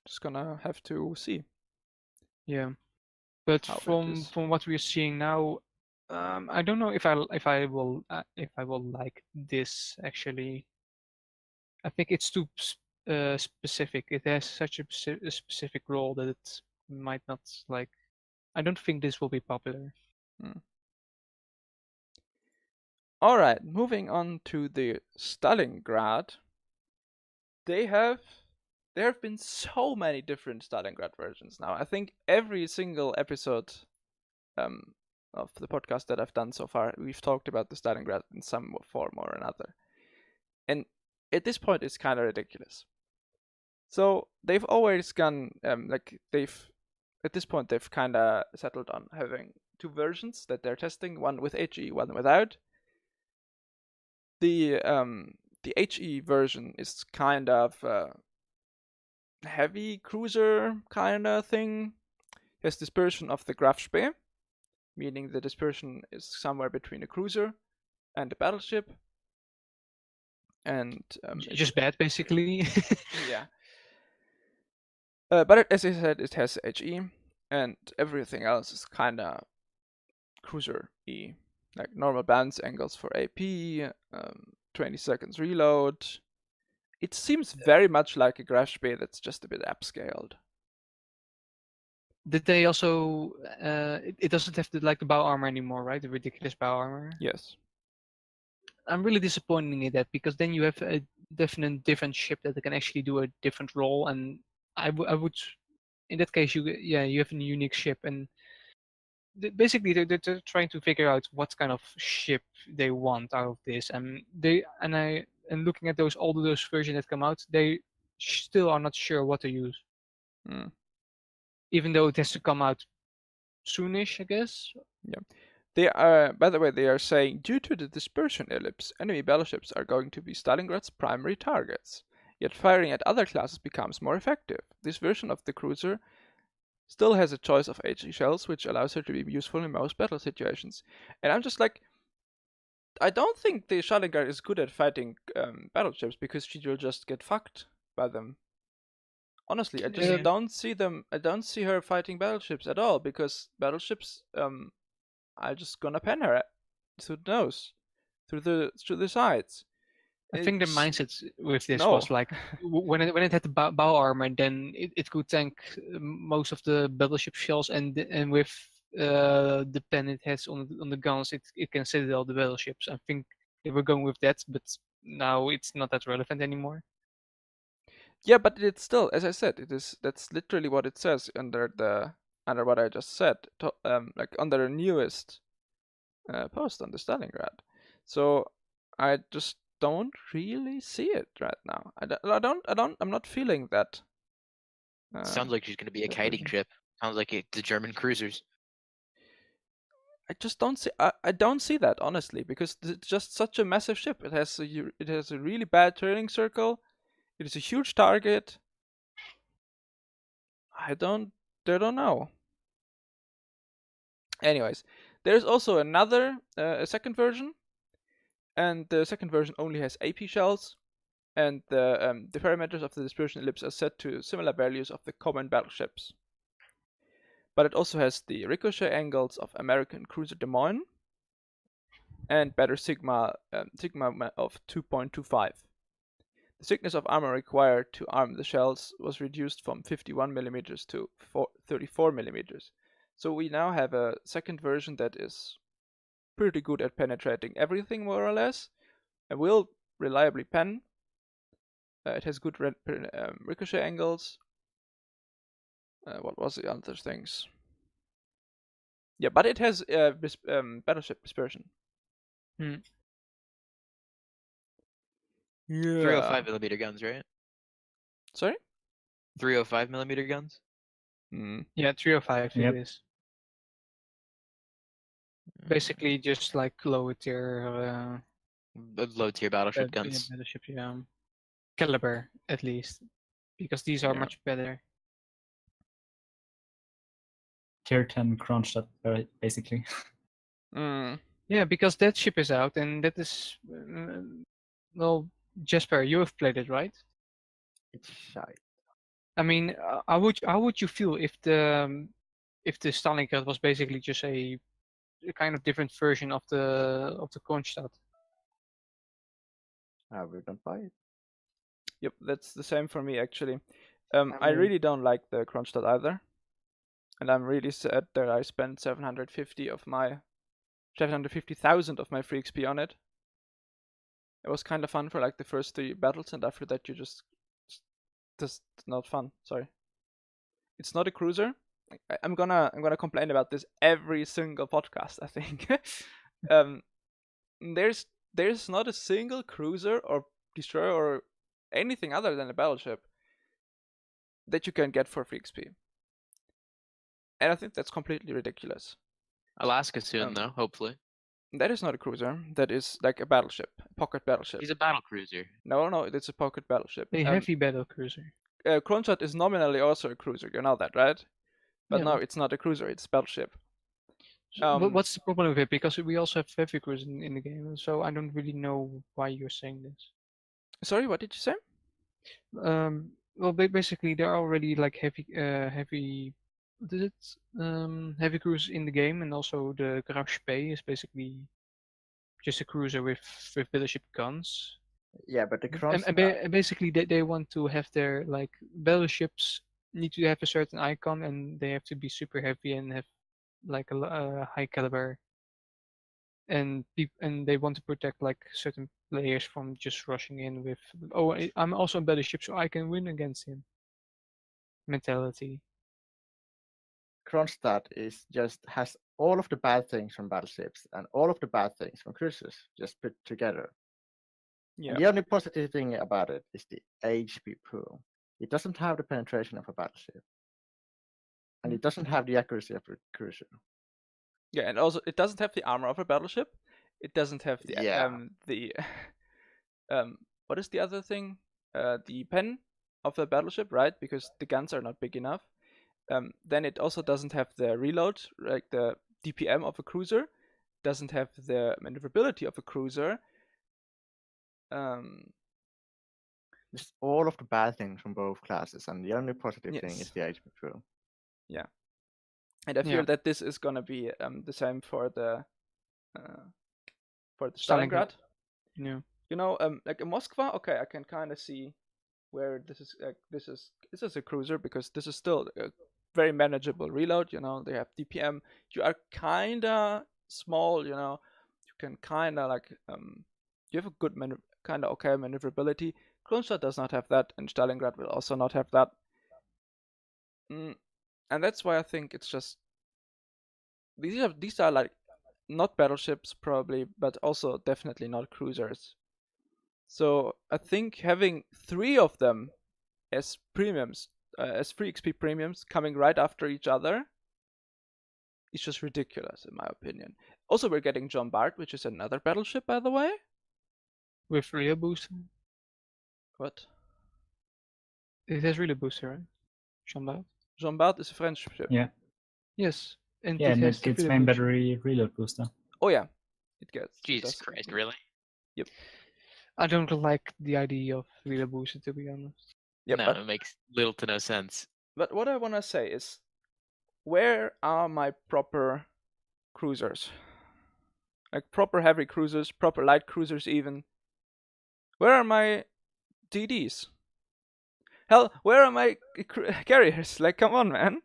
just gonna have to see. Yeah, but from what we're seeing now, I don't know if I will like this actually. I think it's too specific. It has such a specific role that it might not like. I don't think this will be popular. All right, moving on to the Stalingrad. There have been so many different Stalingrad versions now. I think every single episode of the podcast that I've done so far, we've talked about the Stalingrad in some form or another. And at this point, it's kind of ridiculous. So they've always gone, at this point, they've kind of settled on having 2 versions that they're testing, one with HE, one without. The HE version is kind of heavy cruiser kind of thing. It has dispersion of the Grafspeer, meaning the dispersion is somewhere between a cruiser and a battleship. And just bad, basically. Yeah. But as I said, it has HE, and everything else is kind of cruiser-y, like normal balance angles for AP, 20 seconds reload. It seems very much like a Grafspeer that's just a bit upscaled. Did they also? It doesn't have the bow armor anymore, right? The ridiculous bow armor. Yes. I'm really disappointed in that, because then you have a definite different ship that can actually do a different role, and I would, in that case, you have a unique ship, and basically they're trying to figure out what kind of ship they want out of this, and looking at those versions that come out, they still are not sure what to use. even though it has to come out soonish, I guess. They are, by the way, they are saying due to the dispersion ellipse, enemy battleships are going to be Stalingrad's primary targets. Yet firing at other classes becomes more effective. This version of the cruiser still has a choice of HE shells, which allows her to be useful in most battle situations. And I'm just like, I don't think the Stalingrad is good at fighting battleships because she will just get fucked by them. Honestly, I just Yeah. don't see them. I don't see her fighting battleships at all because battleships are just gonna pen her through the nose, through the sides. I think the It's- mindset with this no. was like when it had the bow armor, then it could tank most of the battleship shells, and with the pen it has on the guns, it can citadel the battleships. I think they were going with that, but now it's not that relevant anymore. Yeah, but it's still, as I said, that's literally what it says under what I just said, like under the newest post on the Stalingrad. So I just don't really see it right now. I'm not feeling that. Sounds like she's going to be a that kiting version. ship. Sounds like the German cruisers. I just don't see. I don't see that honestly because it's just such a massive ship. It has a really bad turning circle. It is a huge target. I don't know. Anyways, there's also another a second version, and the second version only has AP shells, and the parameters of the dispersion ellipse are set to similar values of the common battleships. But it also has the ricochet angles of American cruiser Des Moines and better sigma of 2.25. The thickness of armor required to arm the shells was reduced from 51 millimeters to 34 millimeters. So we now have a second version that is pretty good at penetrating everything more or less, and will reliably pen. It has good ricochet angles. What was the other things? Yeah, but it has battleship dispersion. Hmm. Yeah. 305 millimeter guns, right? Sorry? 305 millimeter guns. Yeah, 305 Yep. it is. Basically, just like lower tier Low tier battleship guns. battleship, yeah. Caliber at least, because these are Yeah. much better. Tier 10 Kronstadt, basically. Yeah, because that ship is out, and that is well, Jesper, you have played it, right? It's shy. I mean, how would you feel if the Stalingrad was basically just a kind of different version of the Kronstadt? I wouldn't buy it. Yep, that's the same for me actually. I I mean- really don't like the Kronstadt either, and I'm really sad that I spent 750,000 of my free XP on it. It was kind of fun for like the first 3 battles, and after that you just not fun. Sorry. It's not a cruiser. I'm gonna complain about this every single podcast, I think. There's not a single cruiser or destroyer or anything other than a battleship that you can get for free XP. And I think that's completely ridiculous. Alaska soon, though, hopefully. That is not a cruiser. That is like a battleship, a pocket battleship. He's a battle cruiser. No, it's a pocket battleship. A heavy battle cruiser. Kronstadt is nominally also a cruiser. You know that, right? But Yeah. no, it's not a cruiser. It's a battleship. But what's the problem with it? Because we also have heavy cruisers in the game, so I don't really know why you're saying this. Sorry, what did you say? Well, basically there are already like heavy, what is it? Heavy cruisers in the game, and also the Graf Spee is basically just a cruiser with battleship guns. Yeah, but the And Kronstadt. basically they want to have their like battleships need to have a certain icon, and they have to be super heavy and have like a high caliber, and they want to protect like certain players from just rushing in with, oh, I'm also a battleship, so I can win against him mentality. Kronstadt has all of the bad things from battleships and all of the bad things from cruisers just put together. Yeah. And the only positive thing about it is the HP pool. It doesn't have the penetration of a battleship. And it doesn't have the accuracy of a cruiser. Yeah, and also it doesn't have the armor of a battleship. It doesn't have the what is the other thing? The pen of a battleship, right? Because the guns are not big enough. Then it also doesn't have the reload, like the DPM of a cruiser. Doesn't have the maneuverability of a cruiser. Just all of the bad things from both classes, and the only positive thing Yes. is the HP pool. Yeah, and I feel Yeah. that this is gonna be the same for the Stalingrad. Stalingrad. Yeah. You know, like in Moskva, okay, I can kind of see where this is. This is a cruiser because this is still a very manageable reload. You know, they have DPM. You are kinda small. You know, you can kinda like you have a good kinda okay maneuverability. Kronstadt does not have that, and Stalingrad will also not have that. And that's why I think it's just these are like not battleships probably, but also definitely not cruisers. So I think having 3 of them as premiums, as free XP premiums coming right after each other is just ridiculous in my opinion. Also, we're getting John Bart, which is another battleship, by the way. With relay booster. What? It has relay booster, right? Jean-Bart? Jean Bart is a French ship. Yeah. Yes. And Yeah, it and has it the gets relay main booster. battery reload booster. Oh yeah, it gets. Jesus Christ, really? Yep. I don't like the idea of relay booster, to be honest. Yeah, no, but it makes little to no sense. But what I want to say is, where are my proper cruisers? Like proper heavy cruisers, proper light cruisers even. Where are my DDs? Hell, where are my carriers? Like, come on, man.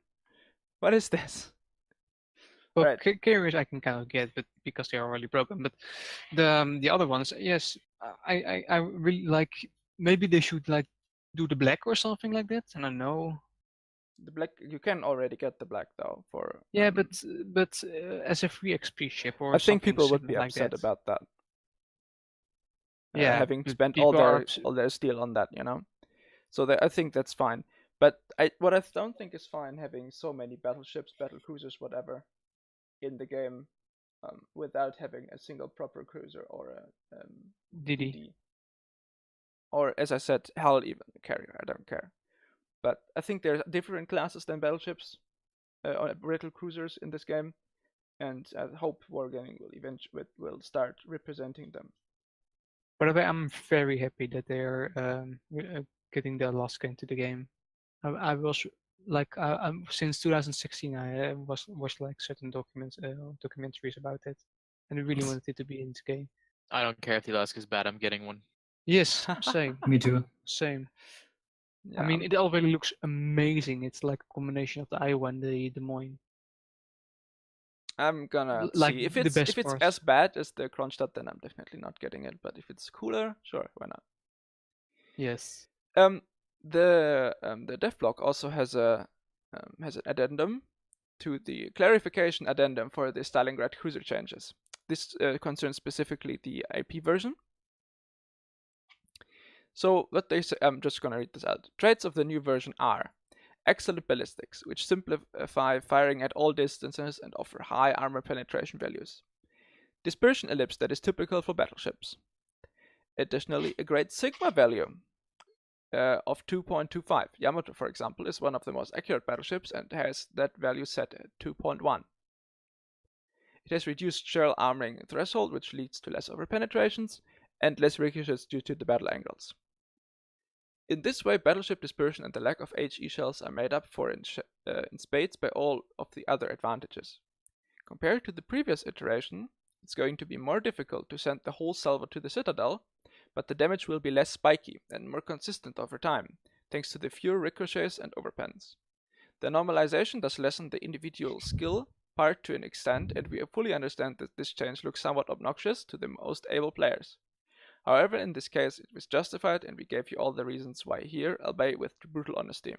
What is this? Well, Right. carriers I can kind of get, but because they are already broken. But the other ones, yes, I really like. Maybe they should like do the black or something like that. I don't know. The black, you can already get the black though for. Yeah, but as a free XP ship or I think something people would similar be like upset that. about that. Yeah, Having but spent all people are their steel on that, you know. So I think that's fine. But what I don't think is fine having so many battleships, battle cruisers, whatever, in the game, without having a single proper cruiser or a DD. DD. Or as I said, hell, even a carrier. I don't care. But I think there's different classes than battleships, or battle cruisers in this game, and I hope Wargaming will eventually will start representing them. By the way, I'm very happy that they're getting the Alaska into the game. I was like since 2016 I was like certain documentaries about it, and I really wanted it to be in the game. I don't care if the Alaska's bad. I'm getting one. Yes, same. Me too. Same. Yeah. I mean, it already looks amazing. It's like a combination of the Iowa and the Des Moines. I'm gonna like see if the it's best if it's parts. as bad as the Kronstadt, then I'm definitely not getting it. But if it's cooler, sure, why not? Yes. The devblog also has an addendum to the clarification addendum for the Stalingrad cruiser changes. This concerns specifically the IP version. So what they say, I'm just gonna read this out. Traits of the new version are excellent ballistics, which simplify firing at all distances and offer high armor penetration values. Dispersion ellipse that is typical for battleships. Additionally, a great sigma value of 2.25. Yamato, for example, is one of the most accurate battleships and has that value set at 2.1. It has reduced shell armoring threshold, which leads to less overpenetrations and less ricochets due to the battle angles. In this way, battleship dispersion and the lack of HE shells are made up for in spades by all of the other advantages. Compared to the previous iteration, it's going to be more difficult to send the whole salvo to the citadel, but the damage will be less spiky and more consistent over time, thanks to the fewer ricochets and overpens. The normalization does lessen the individual skill part to an extent, and we fully understand that this change looks somewhat obnoxious to the most able players. However, in this case, it was justified, and we gave you all the reasons why here, albeit with brutal honesty.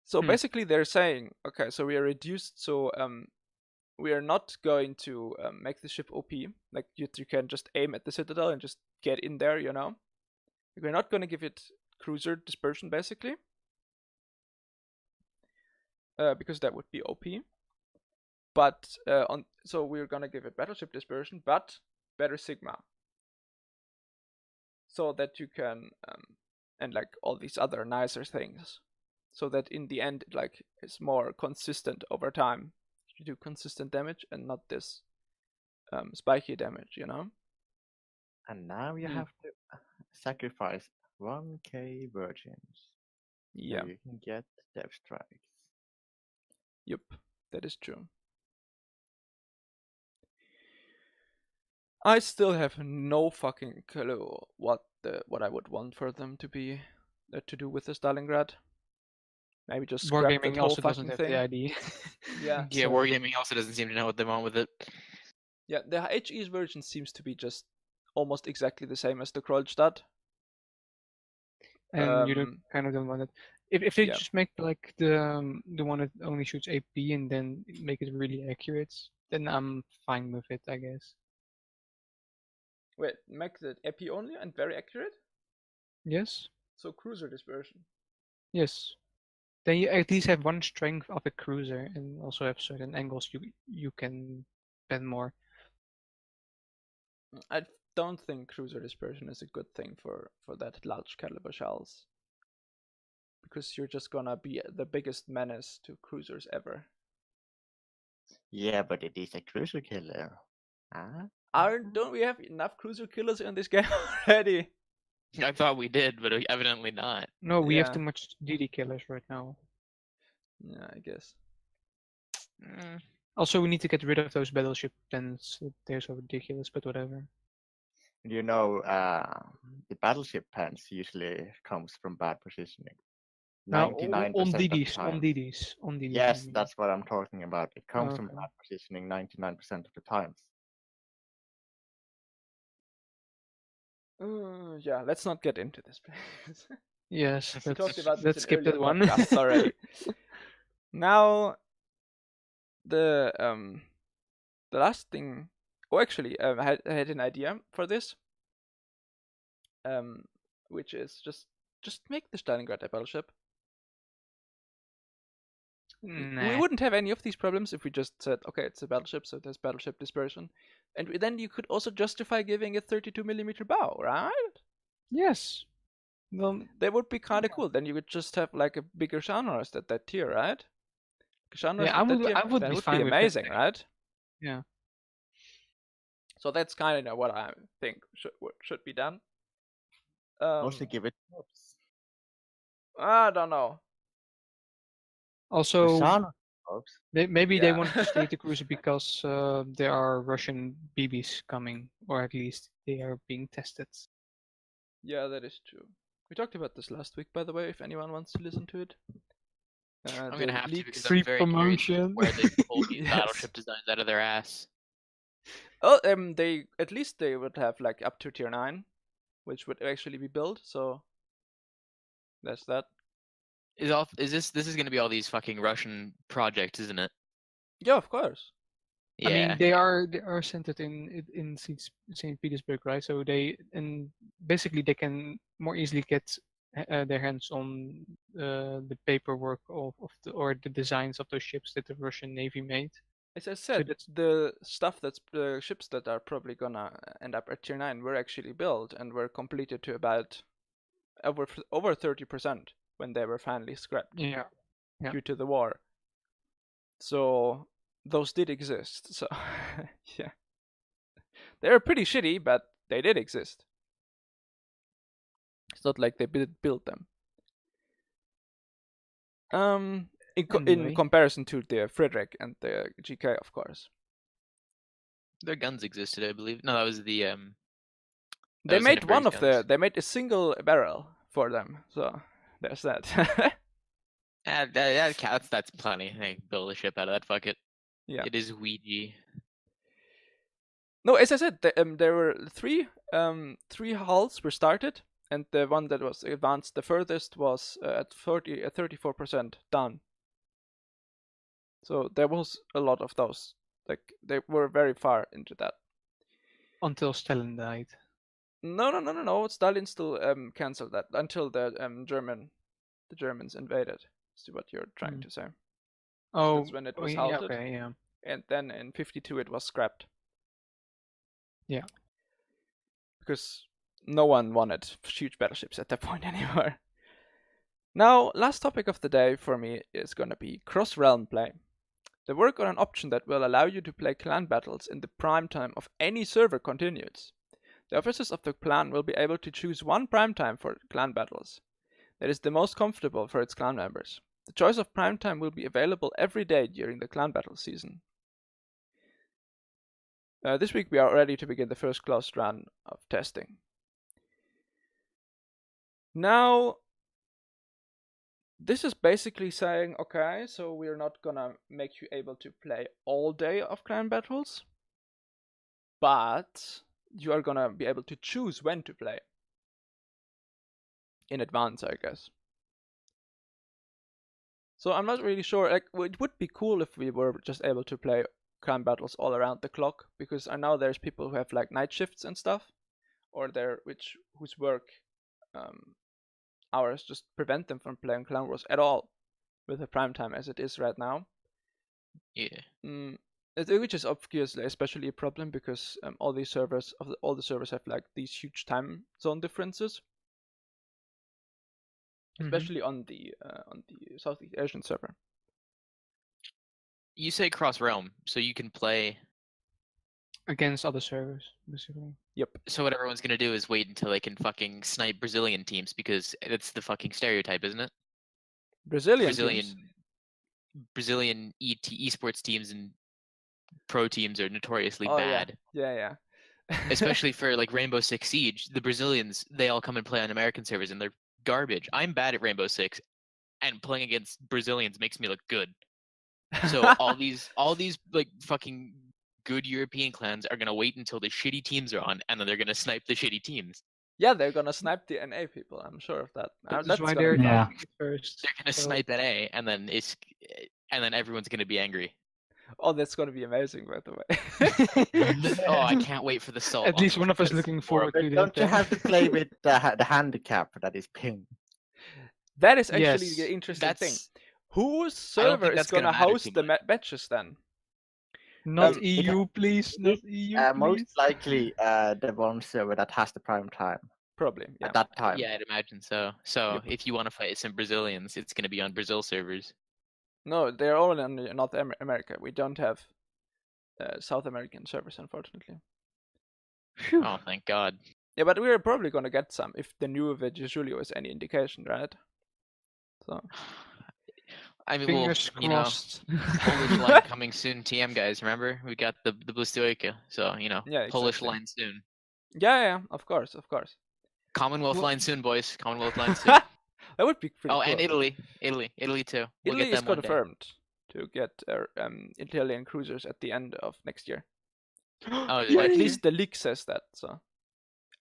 So basically, they're saying, okay, so we are reduced, so we are not going to make the ship OP. Like you can just aim at the citadel and just get in there, you know. We're not going to give it cruiser dispersion, basically. because that would be OP. But so we're gonna give it battleship dispersion, but better Sigma, so that you can and like all these other nicer things, so that in the end it like is more consistent over time. You do consistent damage and not this spiky damage, you know. And now you have to sacrifice 1k virgins. Yeah. So you can get death strikes. Yep, that is true. I still have no fucking clue what I would want for them to be to do with the Stalingrad. Maybe just scrap that Wargaming whole also doesn't fucking have thing. the ID. Yeah. Yeah, So- Wargaming also doesn't seem to know what they want with it. Yeah, the HE's version seems to be just almost exactly the same as the Krollstadt. And you don't want it. If they yeah. just make like the one that only shoots AP and then make it really accurate, then I'm fine with it, I guess. Wait, make the EP only and very accurate? Yes. So cruiser dispersion. Yes. Then you at least have one strength of a cruiser and also have certain angles you can bend more. I don't think cruiser dispersion is a good thing for that large caliber shells. Because you're just gonna be the biggest menace to cruisers ever. Yeah, but it is a cruiser killer. Huh? Don't we have enough cruiser killers in this game already? I thought we did, but evidently not. No, we have Yeah. too much DD killers right now. Yeah, I guess. Also, we need to get rid of those battleship pens. They're so ridiculous, but whatever. You know, the battleship pens usually comes from bad positioning. 99% on of the DDs, time. on DDs. Yes, I mean. that's what I'm talking about. It comes from Okay. bad positioning 99% of the times. Yeah, let's not get into this, please. Yes, We talked about this let's in skip that earlier one. podcasts already. Now, the last thing. Oh, actually, I had an idea for this. Which is just make the Stalingrad a battleship. We Nah. wouldn't have any of these problems if we just said, okay, it's a battleship, so there's battleship dispersion, and then you could also justify giving it 32mm bow, right? Yes. Well, That would be kind of cool. Then you would just have like a bigger Scharnhorst at that tier, right? Scharnhorst Yeah, I at that would- tier, I would that be would fine be with that. amazing, right? Yeah. So that's kind of what I think should be done. Also give it Torps. I don't know. Also, Torps. maybe they Yeah. want to stay the cruiser because there are Russian BBs coming, or at least they are being tested. Yeah, that is true. We talked about this last week, by the way, if anyone wants to listen to it. I'm gonna have to because free I'm very promotion. curious where they pull these Yes. battleship designs out of their ass. Oh, they at least they would have like up to tier 9, which would actually be built. So that's that. This is gonna be all these fucking Russian projects, isn't it? Yeah, of course. Yeah. I mean, they are centered in St. Petersburg, right? So basically they can more easily get their hands on the paperwork or the designs of those ships that the Russian Navy made. As I said, the ships that are probably gonna end up at tier 9 were actually built and were completed to about over 30% when they were finally scrapped. Yeah. Due to the war. So those did exist. So yeah, they're pretty shitty, but they did exist. It's not like they built them. In comparison to the Frederick and the GK, of course. Their guns existed, I believe. No, that was the They made one of guns. they made a single barrel for them. So there's that. That's plenty. Hey, build a ship out of that. Fuck it. Yeah. It is Ouija. No, as I said, there were three hulls were started, and the one that was advanced the furthest was at 34% done. So there was a lot of those. Like they were very far into that. Until Stalin died. No. Stalin still cancelled that until the Germans invaded. See what you're trying to say. Oh, That's when it was yeah, halted. okay, yeah. And then in 52 it was scrapped. Yeah. Because no one wanted huge battleships at that point anymore. Now, last topic of the day for me is gonna be cross-realm play. The work on an option that will allow you to play clan battles in the prime time of any server continues. The officers of the clan will be able to choose one prime time for clan battles that is the most comfortable for its clan members. The choice of prime time will be available every day during the clan battle season. This week we are ready to begin the first closed run of testing. Now, this is basically saying, okay, so we're not gonna make you able to play all day of clan battles, but you are gonna be able to choose when to play. In advance, I guess. So I'm not really sure, like, it would be cool if we were just able to play clan battles all around the clock, because I know there's people who have like night shifts and stuff, or whose work hours just prevent them from playing Clan Wars at all with the prime time as it is right now. Yeah. Which is obviously especially a problem because all the servers have like these huge time zone differences, especially on the Southeast Asian server. You say cross realm, so you can play. Against other servers, basically. Yep. So what everyone's gonna do is wait until they can fucking snipe Brazilian teams because it's the fucking stereotype, isn't it? Brazilian teams. Brazilian esports teams and pro teams are notoriously bad. Yeah. Especially for like Rainbow Six Siege, the Brazilians, they all come and play on American servers and they're garbage. I'm bad at Rainbow Six, and playing against Brazilians makes me look good. So all these like fucking good European clans are gonna wait until the shitty teams are on, and then they're gonna snipe the shitty teams. Yeah, they're gonna snipe the NA people. I'm sure of that. That's why they're first. They're gonna snipe NA, and then everyone's gonna be angry. Oh, that's gonna be amazing, by the way. Oh, I can't wait for the salt. At least one of us looking forward to Don't that. you have to play with the handicap that is ping? That is actually the interesting thing. Whose server is gonna host the matches then? Not EU, please. Not EU, please. Most likely the one server that has the prime time. Probably, yeah. At that time. Yeah, I'd imagine so. So if you want to fight some Brazilians, it's going to be on Brazil servers. No, they're all in North America. We don't have South American servers, unfortunately. Phew. Oh, thank God. Yeah, but we're probably gonna get some if the new Julio is any indication, right? So. I mean, Fingers crossed. Polish line coming soon, TM guys. Remember, we got the Blustoica, so Polish line soon. Yeah, of course. Commonwealth line soon, boys. Commonwealth line soon. That would be pretty cool. And Italy too. Italy is confirmed to get Italian cruisers at the end of next year. Oh, or at least the leak says that. So,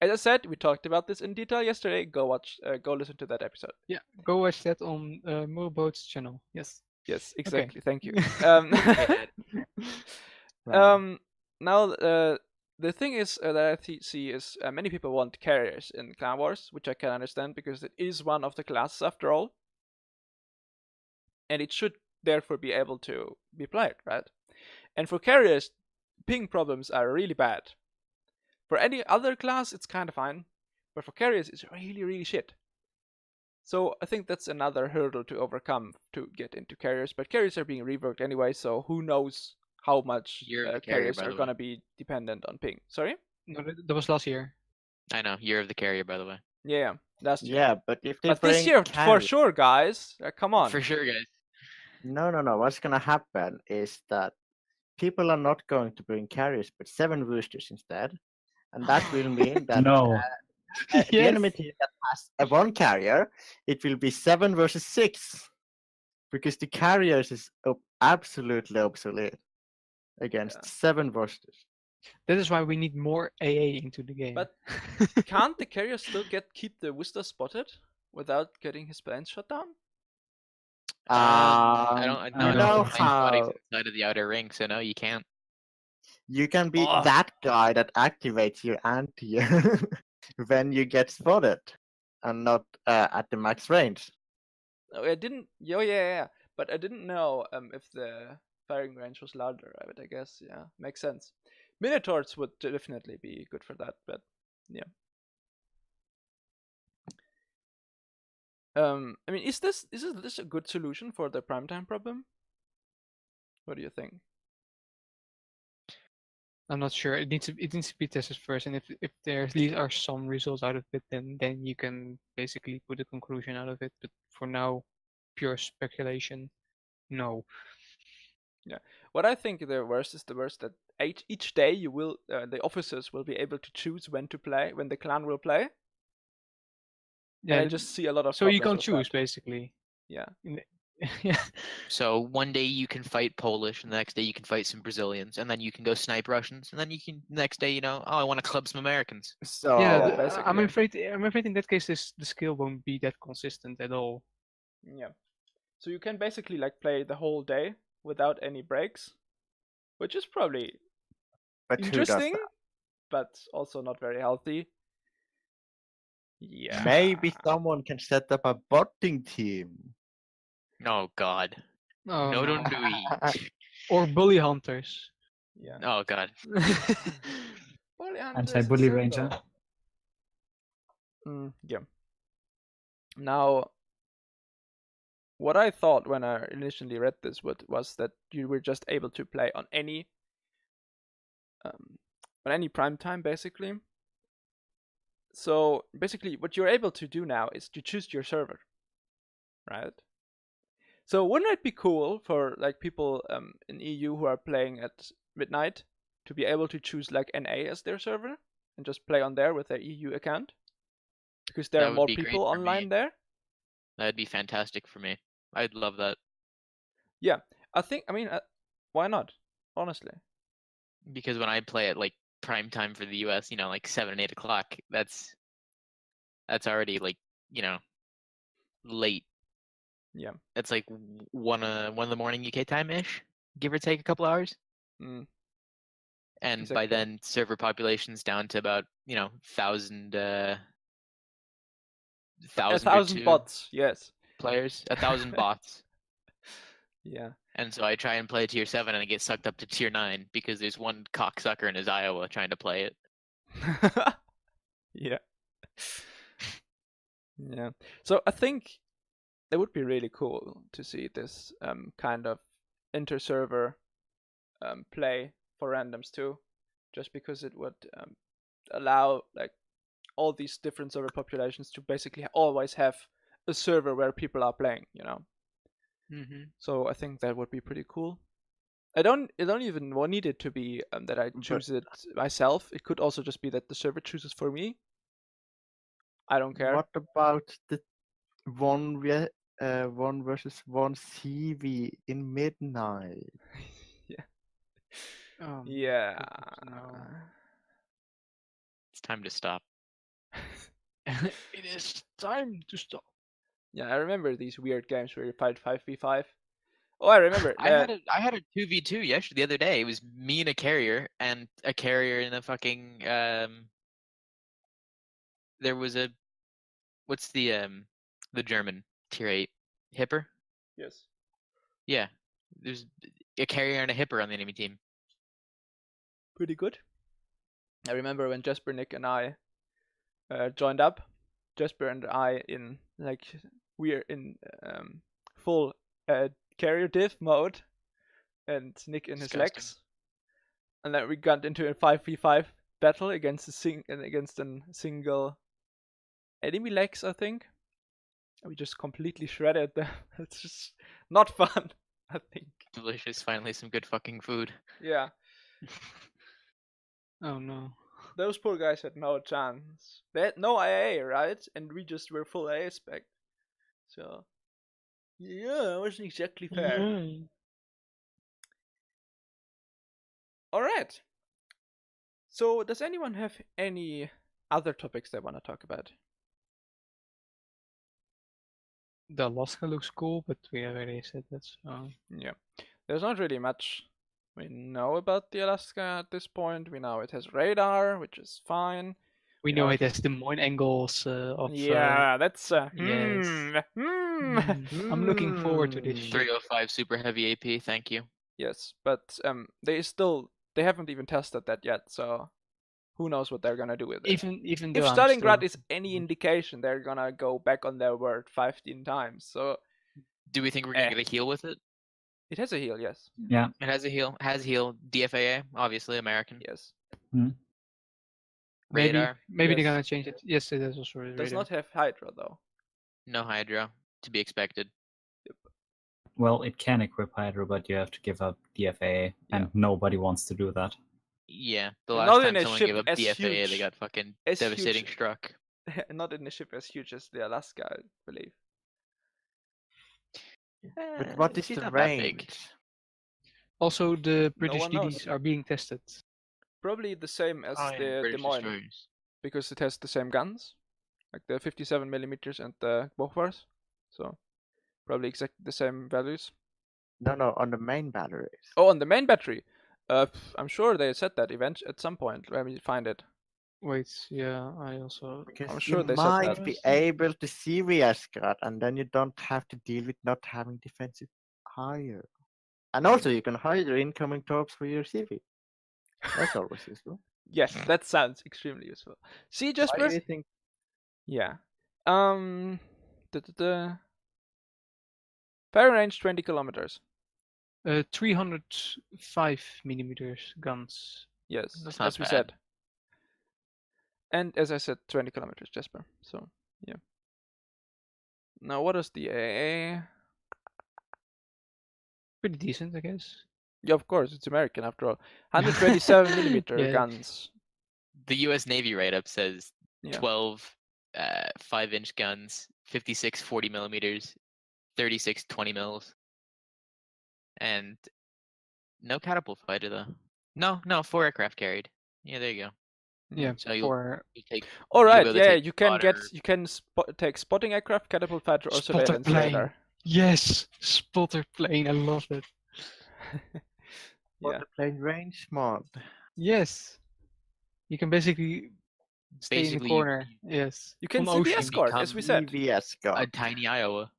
as I said, we talked about this in detail yesterday. Go listen to that episode. Yeah, go watch that on Moboat's channel. Yes. Yes, exactly. Okay. Thank you. Now the thing is that I see is many people want carriers in Clan Wars, which I can understand because it is one of the classes after all, and it should therefore be able to be played, right? And for carriers, ping problems are really bad. For any other class, it's kind of fine, but for carriers, it's really, really shit. So I think that's another hurdle to overcome to get into carriers, but carriers are being reworked anyway, so who knows how much carriers are going to be dependent on ping. Sorry? No, that was last year. I know, year of the carrier, by the way. Yeah, last year. Yeah, but if they But this year, for sure, guys. Come on. For sure, guys. No. What's going to happen is that people are not going to bring carriers, but 7 roosters instead. And that will mean that the enemy team that has one carrier, it will be 7 versus 6. Because the carriers is absolutely obsolete against 7 roosters. That is why we need more AA into the game. But can't the carrier still keep the Worcester spotted without getting his planes shut down? I don't know how. Outside of the outer ring, so no, you can't. You can be that guy that activates your anti when you get spotted and not at the max range. No, I didn't. Yeah. but I didn't know if the firing range was larger. But I guess makes sense. Minotaurs would definitely be good for that, but yeah. I mean, is this a good solution for the primetime problem? What do you think? I'm not sure. It needs to be tested first, and if there at least are some results out of it, then you can basically put a conclusion out of it. But for now, pure speculation. No. Yeah. What I think the worst that each day you will the officers will be able to choose when to play, when the clan will play. Yeah, and I just see a lot of. so you can't problems with choose that. basically. Yeah. Yeah. So one day you can fight Polish, and the next day you can fight some Brazilians, and then you can go snipe Russians, and then you can next day, oh, I want to club some Americans. So Yeah, basically, I'm afraid in that case the skill won't be that consistent at all. Yeah. So you can basically like play the whole day without any breaks, which is probably but who does interesting, that? but also not very healthy. Yeah. Maybe someone can set up a botting team. Oh God. Oh, no, no. don't do it. Or bully hunters. Yeah. Oh God. Anti-bully ranger. Yeah. Now, what I thought when I initially read this was that you were just able to play on any prime time, basically. So basically, what you're able to do now is to choose your server, right? So wouldn't it be cool for like people in EU who are playing at midnight to be able to choose like NA as their server and just play on there with their EU account? Because there That are would more be great people for online me. there. That'd be fantastic for me. I'd love that. Yeah, I mean, why not? Honestly. Because when I play at like prime time for the US, like 7 and 8 o'clock, that's already like, late. Yeah. That's like 1 in the morning UK time ish, give or take a couple hours. Mm. And Exactly. by then, server population's down to about 1,000. 1,000 bots, yes. Players, 1,000 bots. Yeah. And so I try and play tier 7 and I get sucked up to tier 9 because there's one cocksucker in his Iowa trying to play it. Yeah. Yeah. So I think it would be really cool to see this kind of inter-server play for randoms too, just because it would allow like all these different server populations to basically always have a server where people are playing, Mm-hmm. So I think that would be pretty cool. I don't even need it to be that I choose it myself. It could also just be that the server chooses for me. I don't care. What about the 1 versus 1 CV in midnight? Yeah. Yeah. No. It's time to stop. It is time to stop. Yeah, I remember these weird games where you fight 5v5. Oh, I remember. I had a 2v2 the other day. It was me and a carrier and a fucking there was a what's the German tier 8 hipper? Yes. Yeah. There's a carrier and a hipper on the enemy team. Pretty good. I remember when Jesper, Nick, and I joined up. Jesper and I in like we're in full carrier div mode, and Nick in his legs, and then we got into a 5v5 battle against a single enemy legs, I think. And we just completely shredded them. It's just not fun, I think. Delicious. Finally, some good fucking food. Yeah. Oh no. Those poor guys had no chance. They had no AA, right? And we just were full AA spec. So, yeah, it wasn't exactly fair. Yeah. Alright. So, does anyone have any other topics they want to talk about? The Alaska looks cool, but we already said that, so... Yeah. There's not really much we know about the Alaska at this point. We know it has radar, which is fine. We know it has Des Moines angles of... Yeah, that's... yes. I'm looking forward to this shit. 305 super heavy AP. Thank you. Yes, but they haven't even tested that yet, so who knows what they're gonna do with it. Even If though I'm Stalingrad still... is any indication, they're gonna go back on their word 15 times. So Do we think we're gonna get a heal with it? it has a heal, yes. Yeah. It has a heal. Has heal. DFAA, obviously American. Yes. Radar. Maybe they're Yes. gonna change it. Yes, it is also radar. Does not have Hydra though. No Hydra. To be expected. Well, it can equip Hydra, but you have to give up DFA, and nobody wants to do that. Yeah. The Not last in time a someone ship gave up as DFAA, they huge- got fucking as devastating huge- struck. Not in a ship as huge as the Alaska, I believe. But what is She's the not that big. range? Also, the British one knows. DDs are being tested. Probably the same as Oh, yeah, the Des British Moines, destroyers. because it has the same guns, like the 57 millimeters and the Bofors. So probably exactly the same values. No, on the main batteries. Oh, on the main battery. I'm sure they said that at some point. Let me find it. Wait, yeah, I also... Because I'm sure you they said might that. be able to CVS guard, and then you don't have to deal with not having defensive hire. And also, you can hire your incoming torps for your CV. That's always useful. Yes, that sounds extremely useful. See, Why Jesper? do you think? Yeah. Fire range 20 kilometers. 305 millimeters guns. Yes, That's not as we bad. said. And as I said, 20 kilometers, Jesper. So, yeah. Now, what is the AA? Pretty decent, I guess. Yeah, of course, it's American after all. 127 millimeter Yeah. The guns. U.S. Navy write-up says Yeah. 12 5-inch guns, 56 40 millimeters, 36 20 mils, and no catapult fighter though. No, 4 aircraft carried. Yeah, there you go. Yeah, So you'll for take. All you'll right, be able to yeah, take you can spotter. take spotting aircraft, catapult fighter, or Spotter surveillance plane. radar. yes, spotter plane. I love it. For Yeah. the plane range mod. Yes, you can basically stay in the Basically, corner. Yes, You can on see the ocean. escort, as we said, CVS a guard. tiny Iowa.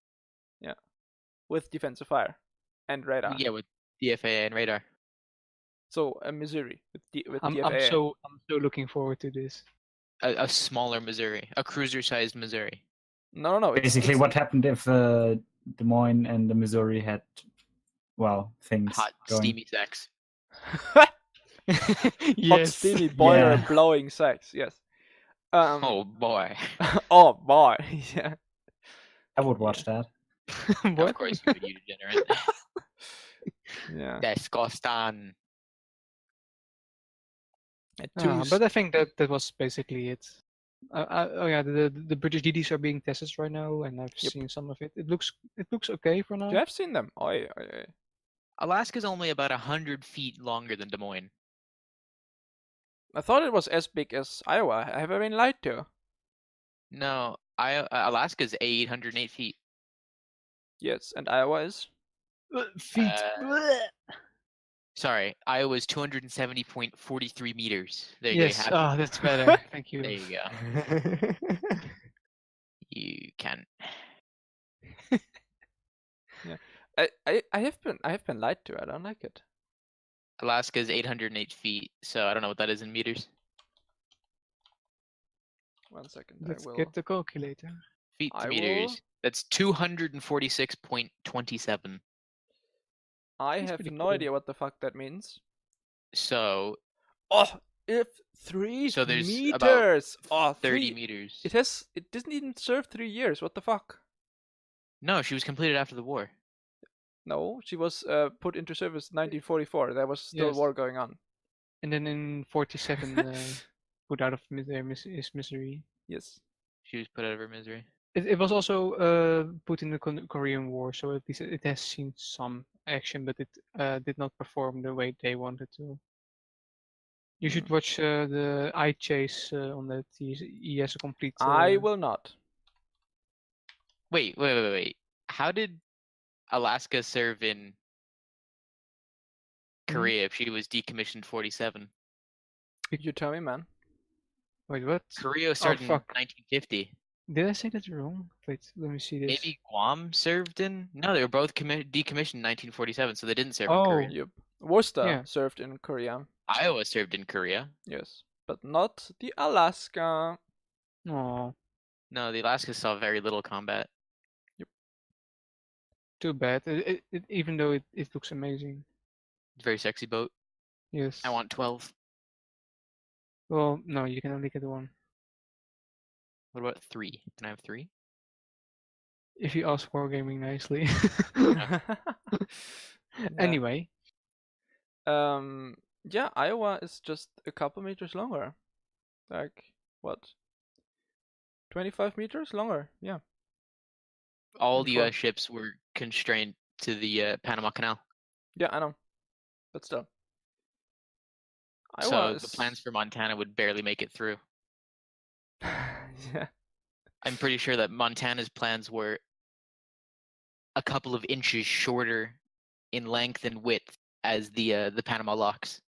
with defensive fire and radar. Yeah, with DFAA and radar. So Missouri with I'm DFA. so looking forward to this. A smaller Missouri, a cruiser-sized Missouri. No. Basically, what happened if Des Moines and the Missouri had, well, things Hot, going? steamy sex. Hot, yes. steamy, boiler Yeah. blowing sex. Yes. Oh boy. Oh boy. Yeah. I would watch that. Of what? course you would, you degenerate. Yeah. Disgusting. But I think that was basically it. Oh yeah, the British DDs are being tested right now, and I've Yep. seen some of it. It looks okay for now. You have seen them. Oh, yeah. Alaska's only about 100 feet longer than Des Moines. I thought it was as big as Iowa. Have I been lied to? No, Alaska's 808 feet. Yes, and Iowa is. Feet. Sorry, Iowa's 270.43 meters. There yes. you have it. That's better. Thank you. There you go. You can. I have been lied to. I don't like it. Alaska's 808 feet, so I don't know what that is in meters. 1 second. Let's I will. get the calculator. Feet to I meters. will- That's 246.27. I That's have pretty no cool. idea what the fuck that means. So Oh, if 3 So there's about meters. Oh, 30 3 meters. It didn't even serve 3 years. What the fuck? No, she was completed after the war. No, she was put into service 1944. There was still Yes. war going on. And then in 47, put out of his misery. Yes. She was put out of her misery. It was also put in the Korean War, so at least it has seen some action, but it did not perform the way they wanted to. You should watch the eye chase on that. He has a complete. I will not. Wait. How did Alaska serve in Korea if she was decommissioned 47? You tell me, man. Wait, what? Korea started in fuck. 1950. Did I say that wrong? Wait, let me see this. Maybe Guam served in. No, they were both decommissioned in 1947, so they didn't serve in Oh. Korea. Yep. Worcester Yeah. served in Korea. Iowa served in Korea. Yes, but not the Alaska. Oh, No, the Alaska saw very little combat. too bad. Even though it looks amazing. Very sexy boat. Yes. I want 12. Well, no, you can only get one. What about 3? Can I have 3? If you ask Wargaming nicely. Yeah. Anyway, Yeah, Iowa is just a couple meters longer. Like, what? 25 meters longer? Yeah. All the Before- U.S. ships were constrained to the Panama Canal. Yeah, I know. But still. So Iowa the is... plans for Montana would barely make it through. Yeah. I'm pretty sure that Montana's plans were a couple of inches shorter in length and width as the Panama locks.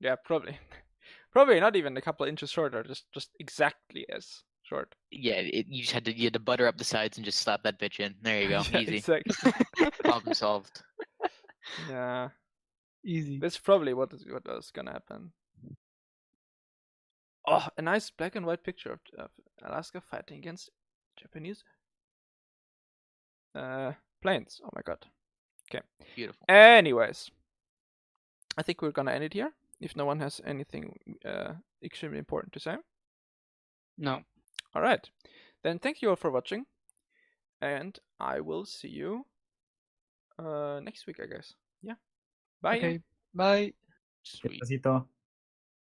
Yeah, probably. Probably not even a couple inches shorter, just exactly as short. Yeah, you just you had to butter up the sides and just slap that bitch in. There you go, Yeah, easy. Exactly. Problem solved. Yeah. easy. That's probably what was gonna happen. Oh, a nice black and white picture of Alaska fighting against Japanese planes. Oh my god. Okay. Beautiful. Anyways, I think we're gonna end it here. If no one has anything extremely important to say. No. All right. Then thank you all for watching, and I will see you next week, I guess. Yeah. Bye. Okay. Bye. Sweet. Despacito.